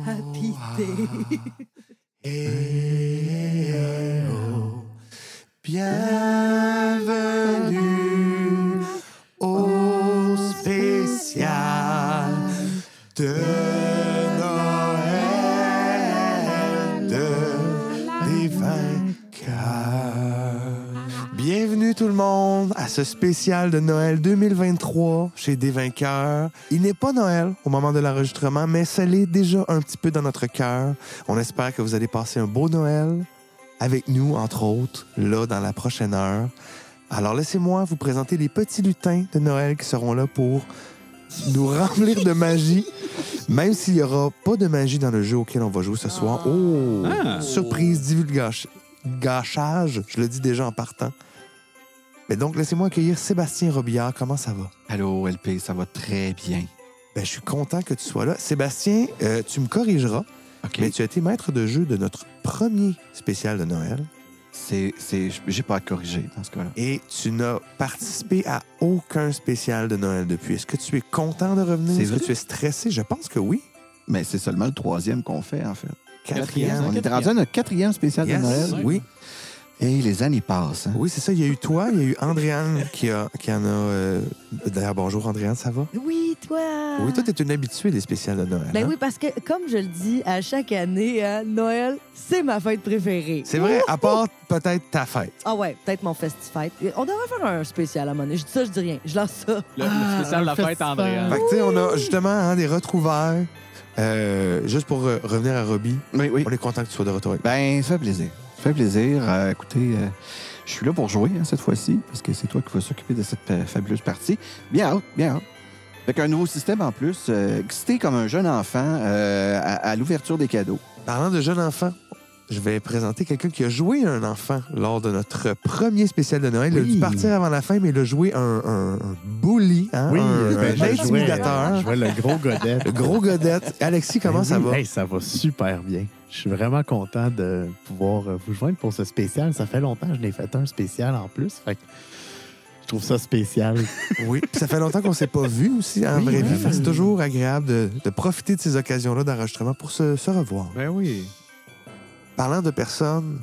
Happy day. Bienvenue au spécial de Noël des vainqueurs. Bienvenue tout le monde à ce spécial de Noël 2023 chez Des Vainqueurs. Il n'est pas Noël au moment de l'enregistrement, mais ça l'est déjà un petit peu dans notre cœur. On espère que vous allez passer un beau Noël avec nous, entre autres, là, dans la prochaine heure. Alors, laissez-moi vous présenter les petits lutins de Noël qui seront là pour nous remplir de magie, même s'il n'y aura pas de magie dans le jeu auquel on va jouer ce soir. Oh! Surprise, divulgachage, je le dis déjà en partant. Mais donc, laissez-moi accueillir Sébastien Robillard. Comment ça va? Allô, LP, ça va très bien. Ben, je suis content que tu sois là. Sébastien, tu me corrigeras, OK. mais tu as été maître de jeu de notre premier spécial de Noël. J'ai pas à corriger dans ce cas-là. Et tu n'as participé à aucun spécial de Noël depuis. Est-ce que tu es content de revenir? C'est Est-ce que vrai? tu es stressé? Je pense que oui. Mais c'est seulement le 3e qu'on fait, en fait. Quatrième. On est rendu à notre 4e spécial Yes, de Noël. oui. Et les années passent. Hein? Oui, c'est ça. Il y a eu toi, il y a eu Andréane qui en a... D'ailleurs, bonjour Andréane, ça va? Oui, toi. Oui, toi, tu es une habituée des spéciales de Noël. Ben hein? oui, parce que, comme je le dis à chaque année, Noël, c'est ma fête préférée. C'est vrai, à part peut-être ta fête. Ah ouais, peut-être mon festifête. On devrait faire un spécial à un moment donné. Je dis ça, je dis rien. Je lance ça. Le spécial de la fête Andréane. Fait que, tu sais, on a justement des retrouvailles. Juste pour revenir à Robbie, Oui, oui. on est content que tu sois de retour avec nous. Ben, ça fait plaisir. Ça fait plaisir. Écoutez, je suis là pour jouer cette fois-ci, parce que c'est toi qui vas s'occuper de cette fabuleuse partie. Bien hâte, bien hâte. Avec un nouveau système en plus, excité comme un jeune enfant à l'ouverture des cadeaux. Parlant de jeune enfant, je vais présenter quelqu'un qui a joué un enfant lors de notre premier spécial de Noël. Il a dû partir avant la fin, mais il a joué un bully, hein? Oui, un je intimidateur. jouais le gros godette. Le gros godette. Alexis, comment ça va? Hey, ça va super bien. Je suis vraiment content de pouvoir vous joindre pour ce spécial. Ça fait longtemps que je n'ai fait un spécial en plus. Fait que je trouve ça spécial. Oui, puis ça fait longtemps qu'on ne s'est pas vu aussi en vraie vie. Fait que c'est toujours agréable de profiter de ces occasions-là d'enregistrement pour se revoir. Ben oui. Parlant de personnes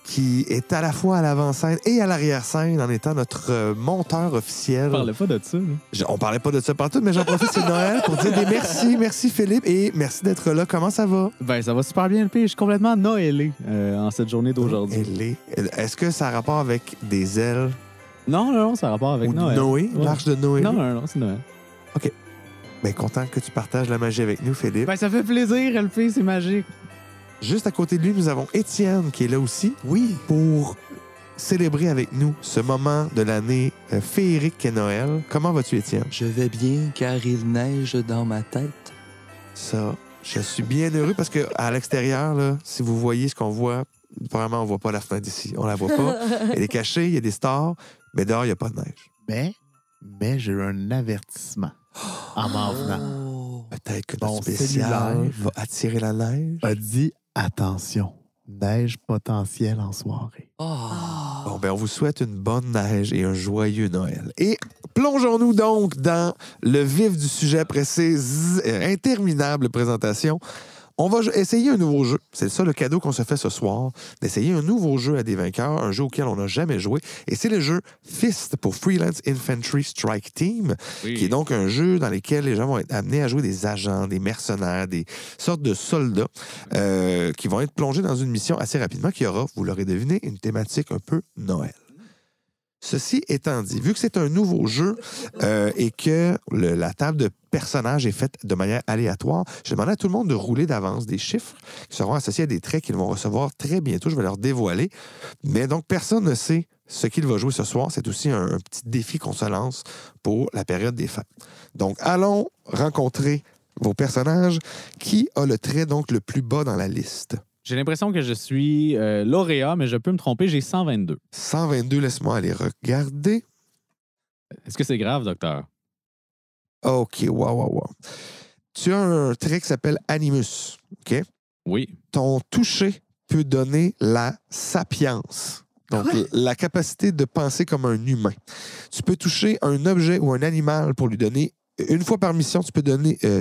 qui est à la fois à l'avant-scène et à l'arrière-scène en étant notre monteur officiel. On parlait pas de ça. Là. On parlait pas de ça partout, mais j'en profite, c'est Noël, pour dire des merci. Merci Philippe et merci d'être là. Comment ça va? Ben, ça va super bien, LP. Je suis complètement noëlé en cette journée d'aujourd'hui. Est-ce que ça a rapport avec des ailes Non, ça a rapport avec ou Noël. Noé, Ouais. l'arche de Noé? Non, c'est Noël. Ben, content que tu partages la magie avec nous, Philippe. Ben, ça fait plaisir, LP, c'est magique. Juste à côté de lui, nous avons Étienne qui est là aussi. Oui. Pour célébrer avec nous ce moment de l'année féerique qu'est Noël. Comment vas-tu, Étienne? Je vais bien car il neige dans ma tête. Ça, je suis bien heureux parce que à l'extérieur, là, si vous voyez ce qu'on voit, vraiment, on voit pas la fenêtre d'ici. On la voit pas. Elle est cachée, il y a des stars, mais dehors, il n'y a pas de neige. Mais j'ai eu un avertissement en m'en venant. Oh. Peut-être que Mon notre spécial cellulaire va attirer la neige. A dit attention, neige potentielle en soirée. Oh. Bon, ben, on vous souhaite une bonne neige et un joyeux Noël. Et plongeons-nous donc dans le vif du sujet après ces interminables présentations. On va essayer un nouveau jeu. C'est ça le cadeau qu'on se fait ce soir, d'essayer un nouveau jeu à Des Vainqueurs, un jeu auquel on n'a jamais joué. Et c'est le jeu Fist pour Freelance Infantry Strike Team, qui est donc un jeu dans lequel les gens vont être amenés à jouer des agents, des mercenaires, des sortes de soldats qui vont être plongés dans une mission assez rapidement qui aura, vous l'aurez deviné, une thématique un peu Noël. Ceci étant dit, vu que c'est un nouveau jeu et que la table de personnages est faite de manière aléatoire, je demandais à tout le monde de rouler d'avance des chiffres qui seront associés à des traits qu'ils vont recevoir très bientôt. Je vais leur dévoiler. Mais donc, personne ne sait ce qu'il va jouer ce soir. C'est aussi un petit défi qu'on se lance pour la période des fêtes. Donc, allons rencontrer vos personnages. Qui a le trait donc le plus bas dans la liste? J'ai l'impression que je suis lauréat, mais je peux me tromper, j'ai 122. 122, laisse-moi aller regarder. Est-ce que c'est grave, docteur? OK, wow. Tu as un trait qui s'appelle Animus, OK? Oui. Ton toucher peut donner la sapience. Donc, la capacité de penser comme un humain. Tu peux toucher un objet ou un animal pour lui donner Une fois par mission, tu peux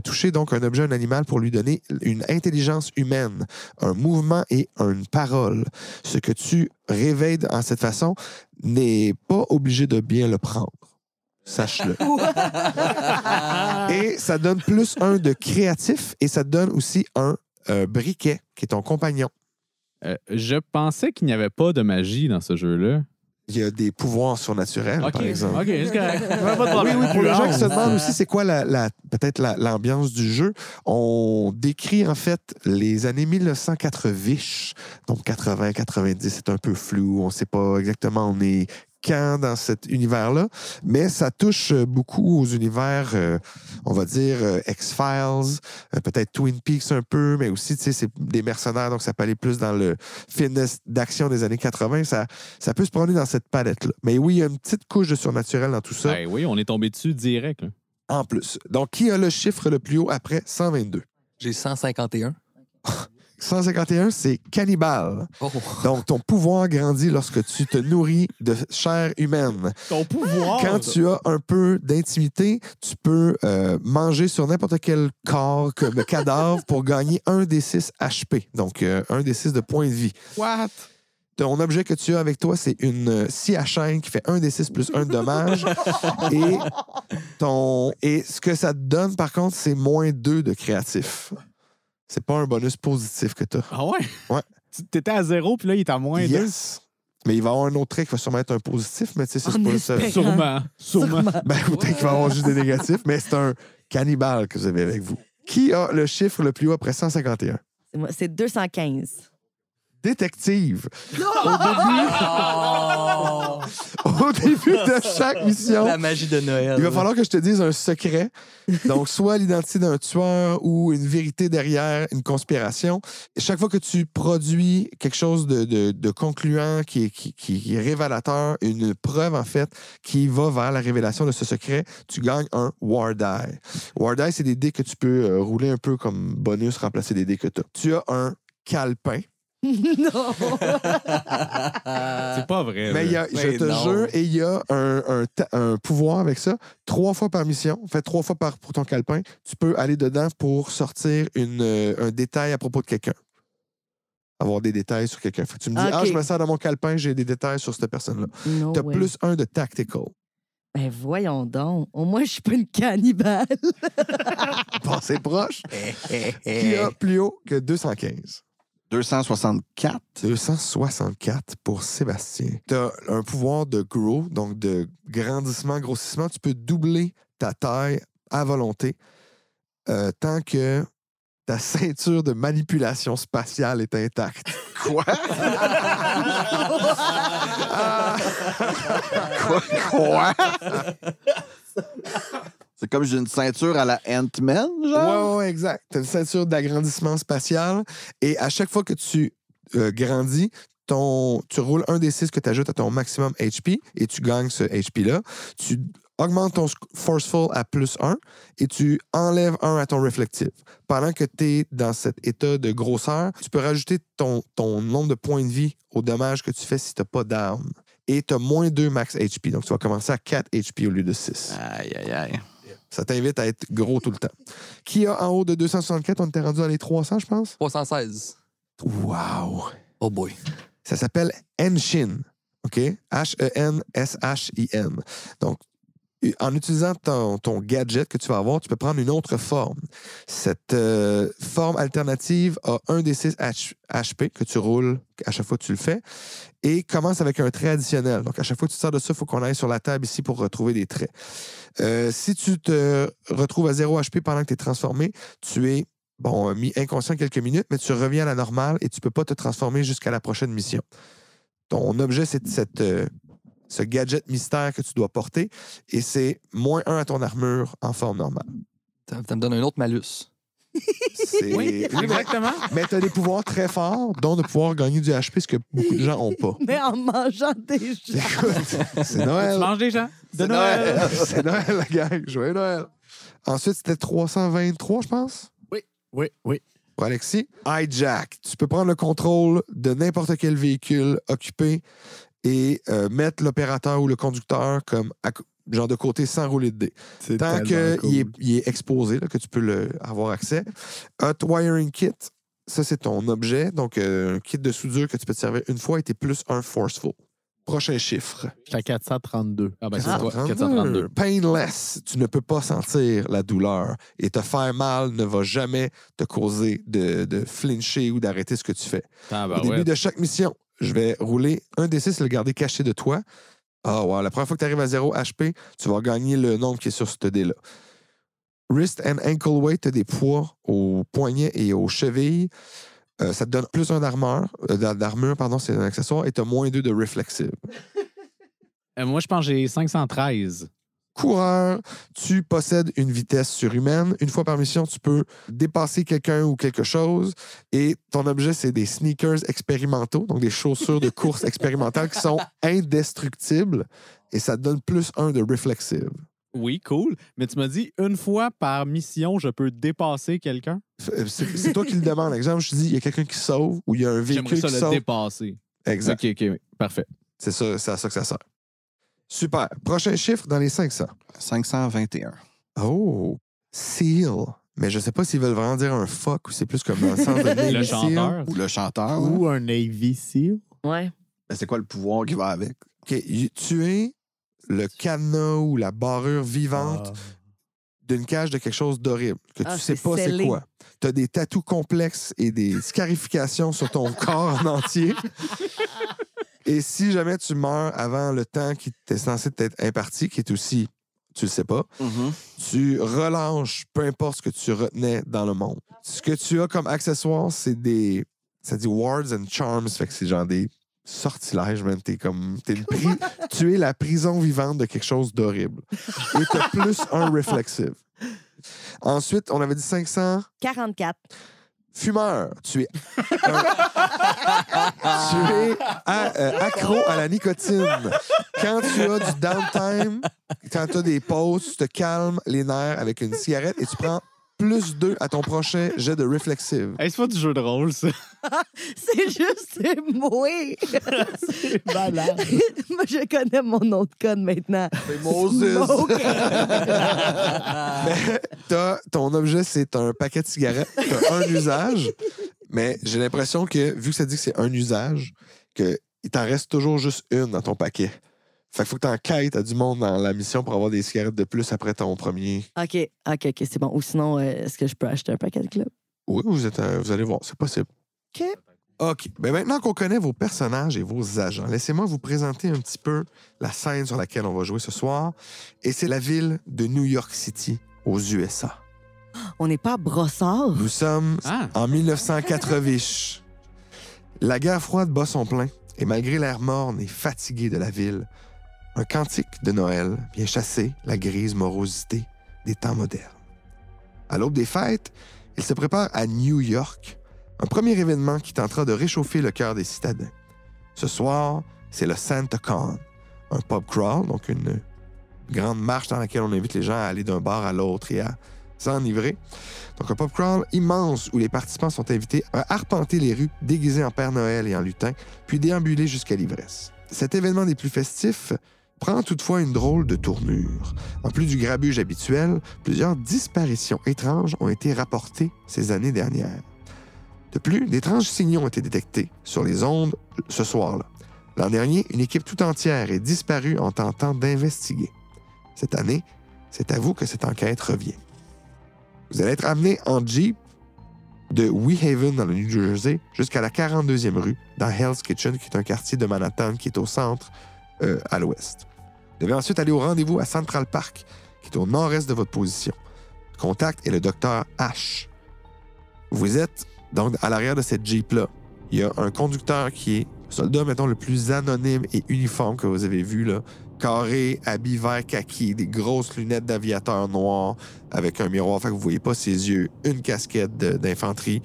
toucher donc un objet, un animal pour lui donner une intelligence humaine, un mouvement et une parole. Ce que tu réveilles en cette façon n'est pas obligé de bien le prendre. Sache-le. Et ça donne plus 1 de créatif et ça te donne aussi un briquet qui est ton compagnon. Je pensais qu'il n'y avait pas de magie dans ce jeu-là. Il y a des pouvoirs surnaturels, par exemple. OK, c'est correct. Oui, pour les gens qui se demandent aussi c'est quoi peut-être l'ambiance du jeu, on décrit en fait les années 1980, donc 80-90, c'est un peu flou, on ne sait pas exactement on est quand dans cet univers-là, mais ça touche beaucoup aux univers, on va dire, X-Files, peut-être Twin Peaks un peu, mais aussi, tu sais, c'est des mercenaires, donc ça peut aller plus dans le film d'action des années 80. Ça peut se promener dans cette palette-là. Mais oui, il y a une petite couche de surnaturel dans tout ça. Ben oui, on est tombé dessus direct. Là. En plus. Donc, qui a le chiffre le plus haut après 122? J'ai 151. 151, c'est cannibale. Oh. Donc, ton pouvoir grandit lorsque tu te nourris de chair humaine. Ton pouvoir! Quand tu as un peu d'intimité, tu peux manger sur n'importe quel corps comme cadavre pour gagner 1 des 6 HP. Donc, 1 des 6 de points de vie. What? Ton objet que tu as avec toi, c'est une scie à chaîne qui fait 1 des 6 plus 1 de dommage. Et ce que ça te donne, par contre, c'est moins 2 de créatif. C'est pas un bonus positif que tu as. Ah ouais? Ouais. T'étais à 0, puis là, il est à moins 2. Yes. Mais il va y avoir un autre trait qui va sûrement être un positif, mais tu sais, c'est pas ça. Sûrement. Ben, peut-être qu'il va y avoir juste des négatifs, mais c'est un cannibale que vous avez avec vous. Qui a le chiffre le plus haut après 151? C'est moi, c'est 215. Détective. Au début de chaque mission, La magie de Noël. il va falloir que je te dise un secret. Donc, soit l'identité d'un tueur ou une vérité derrière une conspiration. Chaque fois que tu produis quelque chose de concluant, qui est révélateur, une preuve, en fait, qui va vers la révélation de ce secret, tu gagnes un War Die. War Die, c'est des dés que tu peux rouler un peu comme bonus, remplacer des dés que tu as. Tu as un calepin. Non! C'est pas vrai. Mais je te jure, et il y a un pouvoir avec ça. 3 fois par mission, fait 3 fois pour ton calepin, tu peux aller dedans pour sortir un détail à propos de quelqu'un. Avoir des détails sur quelqu'un. Fait que tu me dis, je me sers dans mon calepin, j'ai des détails sur cette personne-là. No tu as way. plus 1 de tactical. Ben voyons donc. Au moins, je suis pas une cannibale. Passé proche. Qui a plus haut que 215? 264. 264 pour Sébastien. Tu as un pouvoir de grow, donc de grandissement, grossissement. Tu peux doubler ta taille à volonté tant que ta ceinture de manipulation spatiale est intacte. Quoi? Quoi? C'est comme j'ai une ceinture à la Ant-Man, genre? Ouais, exact. Tu as une ceinture d'agrandissement spatial et à chaque fois que tu grandis, tu roules 1 des 6 que tu ajoutes à ton maximum HP et tu gagnes ce HP-là. Tu augmentes ton Forceful à plus 1 et tu enlèves 1 à ton Reflective. Pendant que tu es dans cet état de grosseur, tu peux rajouter ton nombre de points de vie au dommage que tu fais si tu n'as pas d'arme. Et tu as moins 2 max HP. Donc, tu vas commencer à 4 HP au lieu de 6. Aïe, aïe, aïe. Ça t'invite à être gros tout le temps. Qui a en haut de 264? On était rendu dans les 300, je pense? 316. Wow! Oh boy. Ça s'appelle Henshin. OK? Henshin. Donc, en utilisant ton gadget que tu vas avoir, tu peux prendre une autre forme. Cette forme alternative a 1 des 6 HP que tu roules à chaque fois que tu le fais et commence avec un trait additionnel. Donc, à chaque fois que tu sors de ça, il faut qu'on aille sur la table ici pour retrouver des traits. Si tu te retrouves à 0 HP pendant que tu es transformé, tu es mis inconscient quelques minutes, mais tu reviens à la normale et tu ne peux pas te transformer jusqu'à la prochaine mission. Ton objet, c'est ce gadget mystère que tu dois porter et c'est moins 1 à ton armure en forme normale. Ça me donne un autre malus. Oui, exactement. Mais tu as des pouvoirs très forts, dont de pouvoir gagner du HP, ce que beaucoup de gens n'ont pas. Mais en mangeant des gens. Écoute, c'est Noël. Tu manges des gens? C'est Noël. C'est Noël, la gang. Joyeux Noël. Ensuite, c'était 323, je pense. Oui. Pour Alexis. Hijack. Tu peux prendre le contrôle de n'importe quel véhicule occupé et mettre l'opérateur ou le conducteur comme genre de côté sans rouler de dés. C'est Tant tellement qu'il cool. est exposé, là, que tu peux avoir accès. Hot Wiring Kit, ça, c'est ton objet. Donc, un kit de soudure que tu peux te servir une fois et t'es plus un Forceful. Prochain chiffre. J'étais à 432. Ah, ben, c'est Ah. toi. 432. Painless, tu ne peux pas sentir la douleur. Et te faire mal ne va jamais te causer de flincher ou d'arrêter ce que tu fais. Ah, Au ben, début ouais. de chaque mission, je vais rouler un D6 et le garder caché de toi. Ah, ouais, la première fois que tu arrives à 0 HP, tu vas gagner le nombre qui est sur ce dé-là. Wrist and ankle weight, tu as des poids aux poignets et aux chevilles. Ça te donne plus un d'armure, pardon, c'est un accessoire, et tu as moins 2 de reflexive. Moi, je pense que j'ai 513. Coureur, tu possèdes une vitesse surhumaine. Une fois par mission, tu peux dépasser quelqu'un ou quelque chose. Et ton objet, c'est des sneakers expérimentaux, donc des chaussures de course expérimentales qui sont indestructibles. Et ça te donne plus 1 de reflexive. Oui, cool. Mais tu m'as dit, une fois par mission, je peux dépasser quelqu'un? C'est toi qui le demandes. Exemple, je te dis, il y a quelqu'un qui sauve ou il y a un J'aimerais véhicule ça qui le sauve. dépasser. Exact. OK, oui. Parfait. C'est ça, c'est à ça que ça sert. Super. Prochain chiffre dans les 500. 521. Oh, Seal. Mais je sais pas s'ils veulent vraiment dire un fuck ou c'est plus comme dans le sens de Navy Le Seal. chanteur. Ou le chanteur. ouais. Ou un Navy SEAL. Ouais. Ben, c'est quoi le pouvoir qui va avec? OK, tu es le cadenas ou la barrure vivante d'une cage de quelque chose d'horrible, que tu sais c'est pas c'est scellé. quoi. Tu as des tatous complexes et des scarifications sur ton corps en entier. Et si jamais tu meurs avant le temps qui t'est censé t'être imparti, qui est aussi, tu le sais pas, tu relâches peu importe ce que tu retenais dans le monde. Ce que tu as comme accessoire, c'est des... Ça dit wards and charms, fait que c'est genre des sortilèges, man. Tu es la prison vivante de quelque chose d'horrible. Et t'as plus un reflexive. Ensuite, on avait dit 500. 44. Fumeur, tu es accro à la nicotine. Quand tu as du downtime, quand tu as des pauses, tu te calmes les nerfs avec une cigarette et tu prends plus 2 à ton prochain jet de reflexive. Hey, c'est pas du jeu de rôle, ça. C'est juste c'est moi. C'est malade. Moi, je connais mon nom de code maintenant. C'est Moses. Smoke. Mais ton objet, c'est un paquet de cigarettes. T'as un usage, mais j'ai l'impression que, vu que ça dit que c'est un usage, qu'il t'en reste toujours juste une dans ton paquet. Fait qu'il faut que t'enquêtes à du monde dans la mission pour avoir des cigarettes de plus après ton premier. OK, c'est bon. Ou sinon, est-ce que je peux acheter un paquet de clubs? Oui, vous allez voir, c'est possible. OK. OK. Ben maintenant qu'on connaît vos personnages et vos agents, laissez-moi vous présenter un petit peu la scène sur laquelle on va jouer ce soir. Et c'est la ville de New York City, aux USA. On n'est pas à Brossard? Nous sommes Ah. en 1980. La guerre froide bat son plein, et malgré l'air morne et fatigué de la ville, un cantique de Noël vient chasser la grise morosité des temps modernes. À l'aube des fêtes, il se prépare à New York, un premier événement qui tentera de réchauffer le cœur des citadins. Ce soir, c'est le Santa Con, un pub crawl, donc une grande marche dans laquelle on invite les gens à aller d'un bar à l'autre et à s'enivrer. Donc un pub crawl immense où les participants sont invités à arpenter les rues déguisés en Père Noël et en lutin, puis déambuler jusqu'à l'ivresse. Cet événement des plus festifs prend toutefois une drôle de tournure. En plus du grabuge habituel, plusieurs disparitions étranges ont été rapportées ces années dernières. De plus, d'étranges signaux ont été détectés sur les ondes ce soir-là. L'an dernier, une équipe tout entière est disparue en tentant d'investiguer. Cette année, c'est à vous que cette enquête revient. Vous allez être amené en Jeep de Wehaven dans le New Jersey jusqu'à la 42e rue, dans Hell's Kitchen, qui est un quartier de Manhattan qui est au centre, à l'ouest. Vous devez ensuite aller au rendez-vous à Central Park, qui est au nord-est de votre position. Le contact est le docteur H. Vous êtes donc à l'arrière de cette Jeep-là. Il y a un conducteur qui est le soldat, mettons, le plus anonyme et uniforme que vous avez vu, là. Carré, habit vert kaki, des grosses lunettes d'aviateur noir avec un miroir, fait que vous voyez pas ses yeux, une casquette d'infanterie.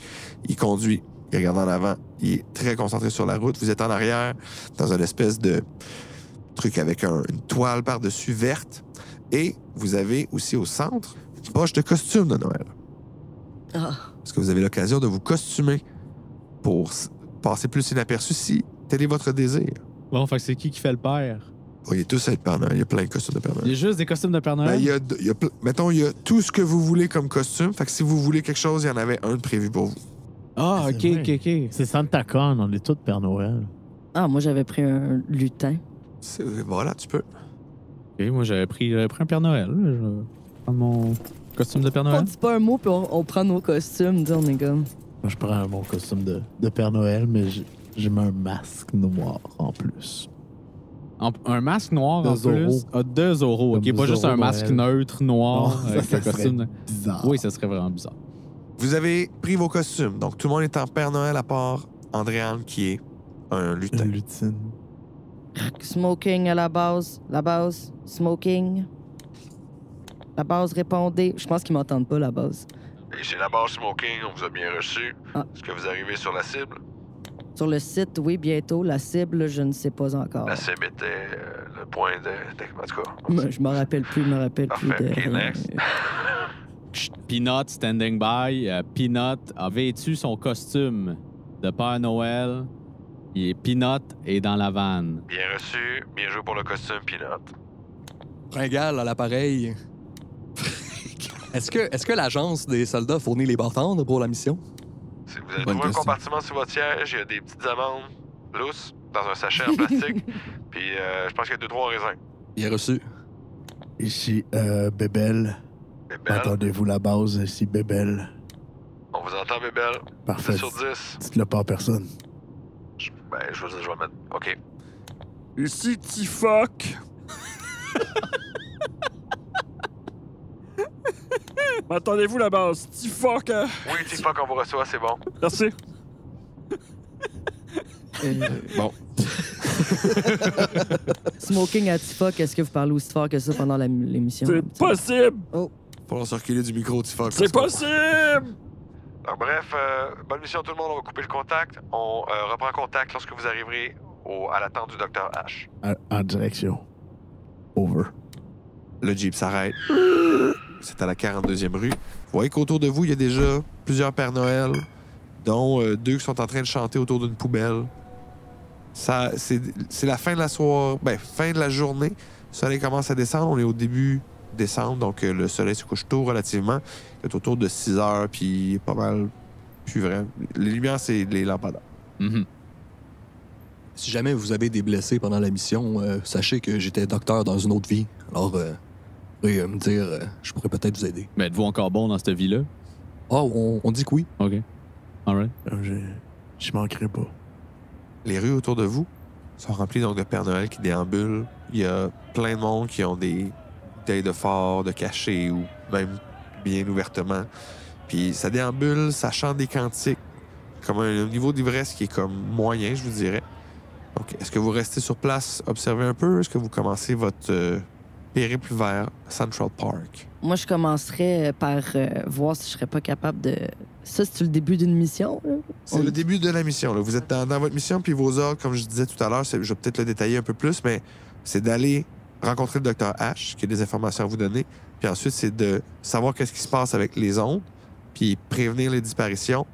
Il conduit, il regarde en avant, il est très concentré sur la route. Vous êtes en arrière, dans une espèce de truc avec une toile par-dessus verte. Et vous avez aussi au centre une poche de costume de Noël. Ah. Parce que vous avez l'occasion de vous costumer pour passer plus inaperçu si tel est votre désir. Bon, fait que c'est qui fait le père? Oh, il est tous à être Père Noël. Il y a plein de costumes de Père Il y Noël. a juste des costumes de Père Ben, Noël? mettons, il y a tout ce que vous voulez comme costume. Fait que si vous voulez quelque chose, il y en avait un de prévu pour vous. Ah, C'est OK, vrai. OK, OK. C'est Santa Con, on est tous Père Noël. Ah, moi, j'avais pris un lutin. Voilà, tu peux. OK, moi, j'avais pris un Père Noël. Je vais prendre mon costume de Père On Noël. dit pas un mot, puis on prend nos costumes. On est comme... Moi, je prends mon costume de Père Noël, mais j'ai mis un masque noir en plus. Un masque noir De en Zorro. plus. Ah, de Zorro. OK, Comme pas juste Zorro un masque Noël. neutre noir Non, avec ça un serait costume. bizarre. Oui, ça serait vraiment bizarre. Vous avez pris vos costumes. Donc, tout le monde est en Père Noël à part Andréane qui est un lutin. Une lutine. Smoking à la base. La base. Smoking. La base, répondez. Je pense qu'ils m'entendent pas, la base. Ici la base Smoking, on vous a bien reçu. Ah. Est-ce que vous arrivez sur la cible? Sur le site, oui, bientôt. La cible, je ne sais pas encore. La cible était le point de... En tout cas, Je me rappelle plus, Parfait. de... OK, next. Peanut standing by. Peanut a vêtu son costume de Père Noël. Peanut est dans la vanne. Bien reçu, bien joué pour le costume, Peanut. Fringale à l'appareil. Est-ce que l'agence des soldats fournit les bartendres pour la mission? Si vous avez Bonne trouvé un question. compartiment sur votre siège, il y a des petites amandes lousses dans un sachet en plastique. Puis je pense qu'il y a 2-3 raisins. Bien reçu. Ici, Bébel. Bébel, Entendez-vous la base, ici, Bébel. on vous entend, Bébel. Parfait. 10 sur 10. Dites-le pas à personne. Je vais mettre... OK. Ici, Tifoc. M'entendez-vous la base? Tifoc, hein? Oui, Tifa, qu'on vous reçoit, c'est bon. Merci. Bon. Smoking à Tifoc, est-ce que vous parlez aussi fort que ça pendant l'émission? C'est possible! Faut circuler du micro, Tifa. C'est possible! Donc, bref, bonne mission tout le monde. On va couper le contact. On reprend contact lorsque vous arriverez à l'attente du Dr. H. En direction. Over. Le Jeep s'arrête. C'est à la 42e rue. Vous voyez qu'autour de vous, il y a déjà plusieurs Pères Noël, dont 2 qui sont en train de chanter autour d'une poubelle. C'est la fin de la soirée, fin de la journée. Le soleil commence à descendre. On est au début décembre, donc le soleil se couche tôt relativement. C'est autour de 6 heures, puis pas mal plus vrai. Les lumières, c'est les lampadaires. Mhm. Si jamais vous avez des blessés pendant la mission, sachez que j'étais docteur dans une autre vie. Alors, vous pourrez me dire, je pourrais peut-être vous aider. Mais êtes-vous encore bon dans cette vie-là? Oh, on dit que oui. OK. All right. Je manquerai pas. Les rues autour de vous sont remplies donc de Père Noël qui déambulent. Il y a plein de monde qui ont des bouteilles de fort, de cachet ou même bien ouvertement. Puis ça déambule, ça chante des cantiques. Comme un niveau d'ivresse qui est comme moyen, je vous dirais. Donc, est-ce que vous restez sur place, observez un peu? Est-ce que vous commencez votre périple vers Central Park? Moi, je commencerais par voir si je serais pas capable de... Ça, c'est-tu le début d'une mission? Là? C'est le début de la mission. Là. Vous êtes dans votre mission, puis vos ordres, comme je disais tout à l'heure, je vais peut-être le détailler un peu plus, mais c'est d'aller rencontrer le Dr. H, qui a des informations à vous donner, puis ensuite, c'est de savoir qu'est-ce qui se passe avec les ondes, puis prévenir les disparitions.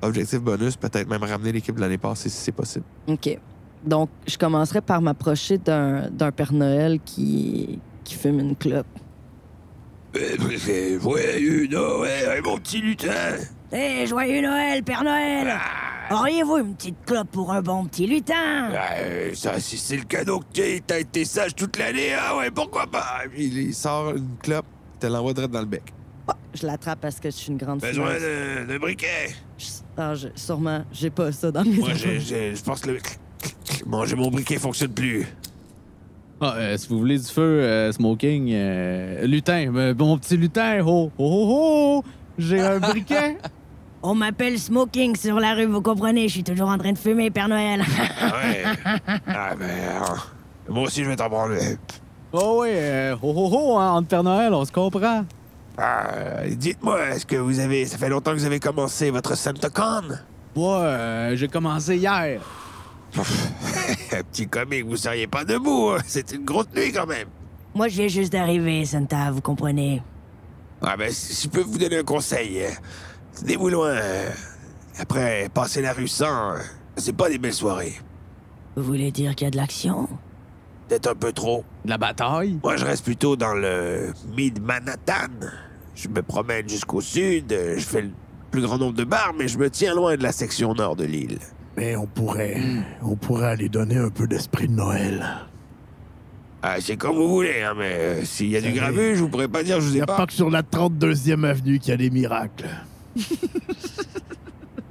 Objectif bonus, peut-être même ramener l'équipe de l'année passée, si c'est possible. OK. Donc, je commencerais par m'approcher d'un Père Noël qui fume une clope. Joyeux Noël, mon petit lutin! Hé, joyeux Noël, Père Noël! Auriez-vous une petite clope pour un bon petit lutin? Ça, si c'est le cadeau que t'as été sage toute l'année, ah ouais, pourquoi pas? Puis il sort une clope, il te l'envoie direct dans le bec. Je l'attrape parce que je suis une grande Besoin fumeuse. de briquet? Sûrement, j'ai pas ça dans mes Moi, affaires. je pense que mon briquet fonctionne plus. Ah, si vous voulez du feu, smoking, lutin, mon petit lutin, ho, ho, ho, ho, j'ai un briquet. On m'appelle Smoking sur la rue, vous comprenez, je suis toujours en train de fumer, Père Noël. Ah ouais? Ah ben, moi aussi, je vais t'en branler. Oh oui, ho, ho, ho, hein, entre Père Noël, on se comprend. Dites-moi, est-ce que vous avez... Ça fait longtemps que vous avez commencé votre SantaCon? Ouais, j'ai commencé hier. Petit comique, vous seriez pas debout. Hein? C'est une grosse nuit, quand même. Moi, je viens juste d'arriver, Santa, vous comprenez. Ah ben, si je peux vous donner un conseil, tenez-vous loin. Après, passer la rue sans, c'est pas des belles soirées. Vous voulez dire qu'il y a de l'action? Peut-être un peu trop. De la bataille? Moi, je reste plutôt dans le Mid-Manhattan. Je me promène jusqu'au sud, je fais le plus grand nombre de bars, mais je me tiens loin de la section nord de l'île. Mais on pourrait aller donner un peu d'esprit de Noël. Ah, c'est comme vous voulez, hein, mais s'il y a du grabuge, je vous pourrais pas dire, je vous Il n'y ai a pas que sur la 32e avenue qu'il y a des miracles.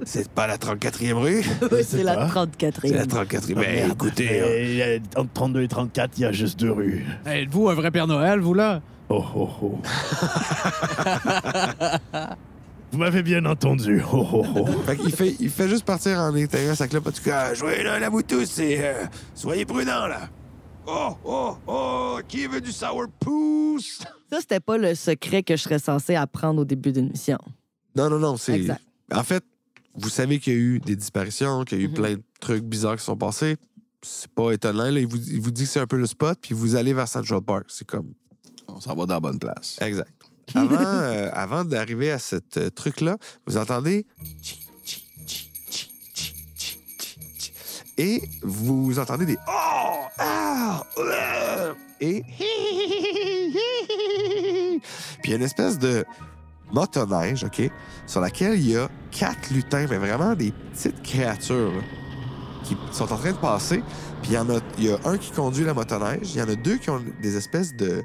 C'est pas la 34e rue? Oui, c'est la pas. 34e. C'est la 34e. Mais écoutez, Entre 32 et 34, il y a juste 2 rues. Hey, êtes-vous un vrai Père Noël, vous, là? Oh, oh, oh. Vous m'avez bien entendu. Oh, oh, oh. Il fait juste partir en intérieur sa clope. En tout cas, joyeux Noël à vous tous et soyez prudents, là. Oh, qui veut du sourpuss? Ça, c'était pas le secret que je serais censé apprendre au début d'une mission. non, c'est... Exact. En fait, vous savez qu'il y a eu des disparitions, qu'il y a eu plein de trucs bizarres qui sont passés. C'est pas étonnant. Là, il vous dit que c'est un peu le spot, puis vous allez vers Central Park. C'est comme... On s'en va dans la bonne place. Exact. Avant d'arriver à ce truc-là, vous entendez... Et vous entendez des... Et... Puis il y a une espèce de motoneige, OK, sur laquelle il y a 4 lutins, mais vraiment des petites créatures là, qui sont en train de passer. Puis il y a un qui conduit la motoneige. Il y en a 2 qui ont des espèces de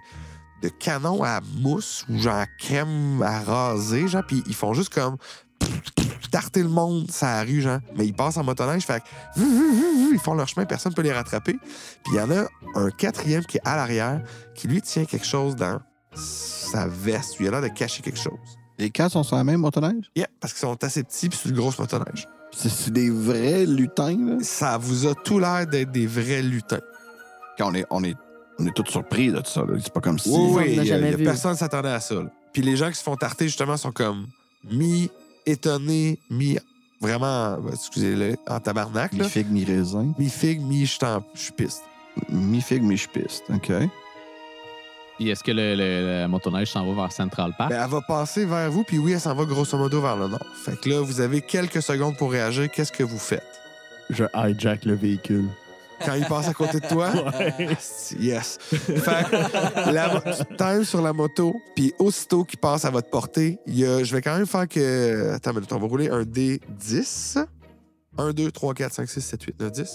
canons à mousse ou genre crème à raser, genre, puis ils font juste comme tarter le monde sur la rue, genre. Mais ils passent en motoneige, fait que ils font leur chemin, personne ne peut les rattraper. Puis il y en a un 4e qui est à l'arrière, qui lui tient quelque chose dans sa veste. Il a l'air de cacher quelque chose. Les 4 sont sur la même motoneige? Yeah, parce qu'ils sont assez petits, puis c'est une grosse motoneige. C'est des vrais lutins, là? Ça vous a tout l'air d'être des vrais lutins. Quand on est tous surpris de tout ça, là. C'est pas comme si... Oui, on l'a jamais vu. Personne ne s'attendait à ça. Là. Puis les gens qui se font tarter, justement, sont comme mi-étonnés, vraiment, excusez-le, en tabarnak. Là. Mi-figue, mi-raisin. Mi-figue, je suis piste. Mi-figue, mi-piste, OK. Puis est-ce que la motoneige s'en va vers Central Park? Ben, elle va passer vers vous, puis oui, elle s'en va grosso modo vers le nord. Fait que là, vous avez quelques secondes pour réagir. Qu'est-ce que vous faites? Je hijack le véhicule. Quand il passe à côté de toi? Ouais. Yes. Fait que tu times sur la moto, puis aussitôt qu'il passe à votre portée, je vais quand même faire que... Attends une minute, on va rouler un D10. 1, 2, 3, 4, 5, 6, 7, 8, 9, 10.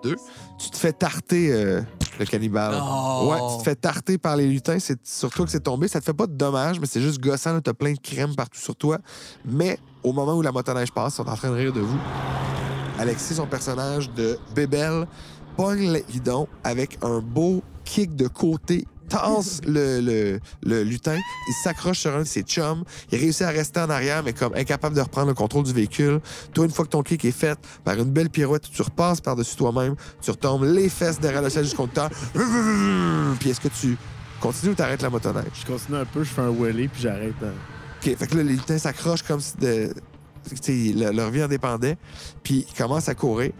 2. Tu te fais tarter, le cannibale. Oh. Ouais, tu te fais tarter par les lutins. C'est sur toi que c'est tombé. Ça te fait pas de dommages, mais c'est juste gossant. T'as plein de crème partout sur toi. Mais au moment où la motoneige passe, ils sont en train de rire de vous. Alexis, son personnage de Bébel, pogne le guidon avec un beau kick de côté, tasse le lutin, il s'accroche sur un de ses chums, il réussit à rester en arrière, mais comme incapable de reprendre le contrôle du véhicule. Toi, une fois que ton kick est fait, par une belle pirouette, tu repasses par-dessus toi-même, tu retombes les fesses derrière le siège du conducteur, puis est-ce que tu continues ou t'arrêtes la motoneige? Je continue un peu, je fais un wheelie, puis j'arrête. OK, fait que là, les lutins s'accrochent comme si leur vie en dépendait, puis ils commencent à courir.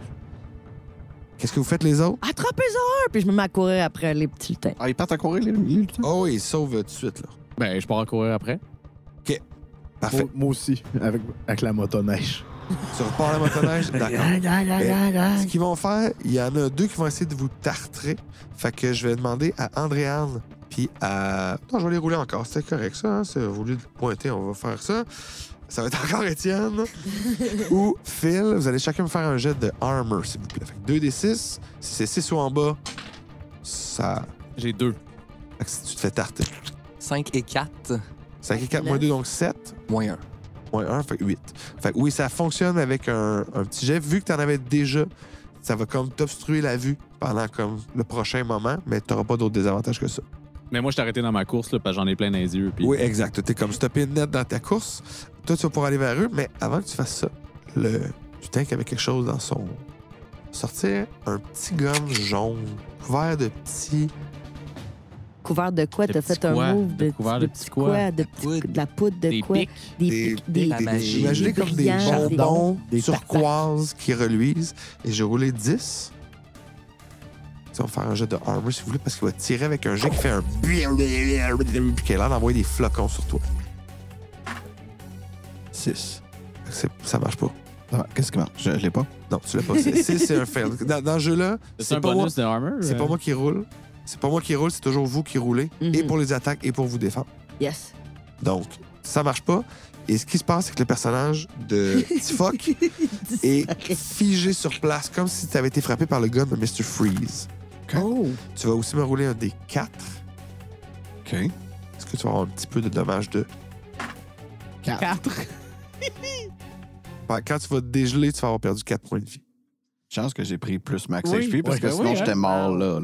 Qu'est-ce que vous faites, les autres? Attrapez-en un! Puis je me mets à courir après les petits lutins. Ah, ils partent à courir, les lutins? Oh, ils sauvent tout de suite, là. Ben, je pars à courir après. Parfait. Moi aussi, avec la motoneige. Tu repars la motoneige? D'accord. Ce qu'ils vont faire, il y en a 2 qui vont essayer de vous tartrer. Fait que je vais demander à Andréane puis à... Non, je vais les rouler encore. C'est correct, ça. Hein? C'est voulu pointer, on va faire ça. Ça va être encore Étienne ou Phil. Vous allez chacun me faire un jet de armor, s'il vous plaît. Fait que 2d6. Si c'est 6 ou en bas, ça... J'ai 2. Fait que si tu te fais tarter. 5 et 4, 5 et 4, moins 2, donc 7. moins 1. Moins 1, fait 8. Fait que oui, ça fonctionne avec un petit jet. Vu que tu en avais déjà, ça va comme t'obstruer la vue pendant comme le prochain moment, mais tu n'auras pas d'autres désavantages que ça. Mais moi, je t'ai arrêté dans ma course, là, parce que j'en ai plein dans les yeux. Puis... Oui, exact. Tu es comme stoppé net dans ta course. Toi, tu vas pouvoir aller vers eux, mais avant que tu fasses ça, le lutin qui avait quelque chose dans son... Sortir un petit gun jaune, couvert de petits... Couvert de quoi? De T'as petits fait un quoi? move de Couvert de petits quoi? De la poudre de Des quoi? pics. Des pics, des la magie. Imaginez comme des brillants, bonbons des turquoises qui reluisent. Et j'ai roulé 10. On va faire un jet de armor, si vous voulez, parce qu'il va tirer avec un jet qui fait un... Puis qui a l'air d'envoyer des flocons sur toi. 6. Ça marche pas. Ah, qu'est-ce qui marche? Je l'ai pas. Non, tu l'as pas. C'est un fail. Dans ce jeu-là, C'est un pas bonus de armor? c'est pas moi qui roule. C'est pas moi qui roule, c'est toujours vous qui roulez. Mhm. Et pour les attaques et pour vous défendre. Yes. Donc, ça marche pas. Et ce qui se passe, c'est que le personnage de Tifoc est figé sur place, comme si tu avais été frappé par le gun de Mr. Freeze. Oh. Tu vas aussi me rouler un des 4. OK. Est-ce que tu vas avoir un petit peu de dommage de... 4. Quand tu vas te dégeler, tu vas avoir perdu 4 points de vie. Chance que j'ai pris plus max Oui. HP parce que Oui, sinon oui, j'étais hein? mort là.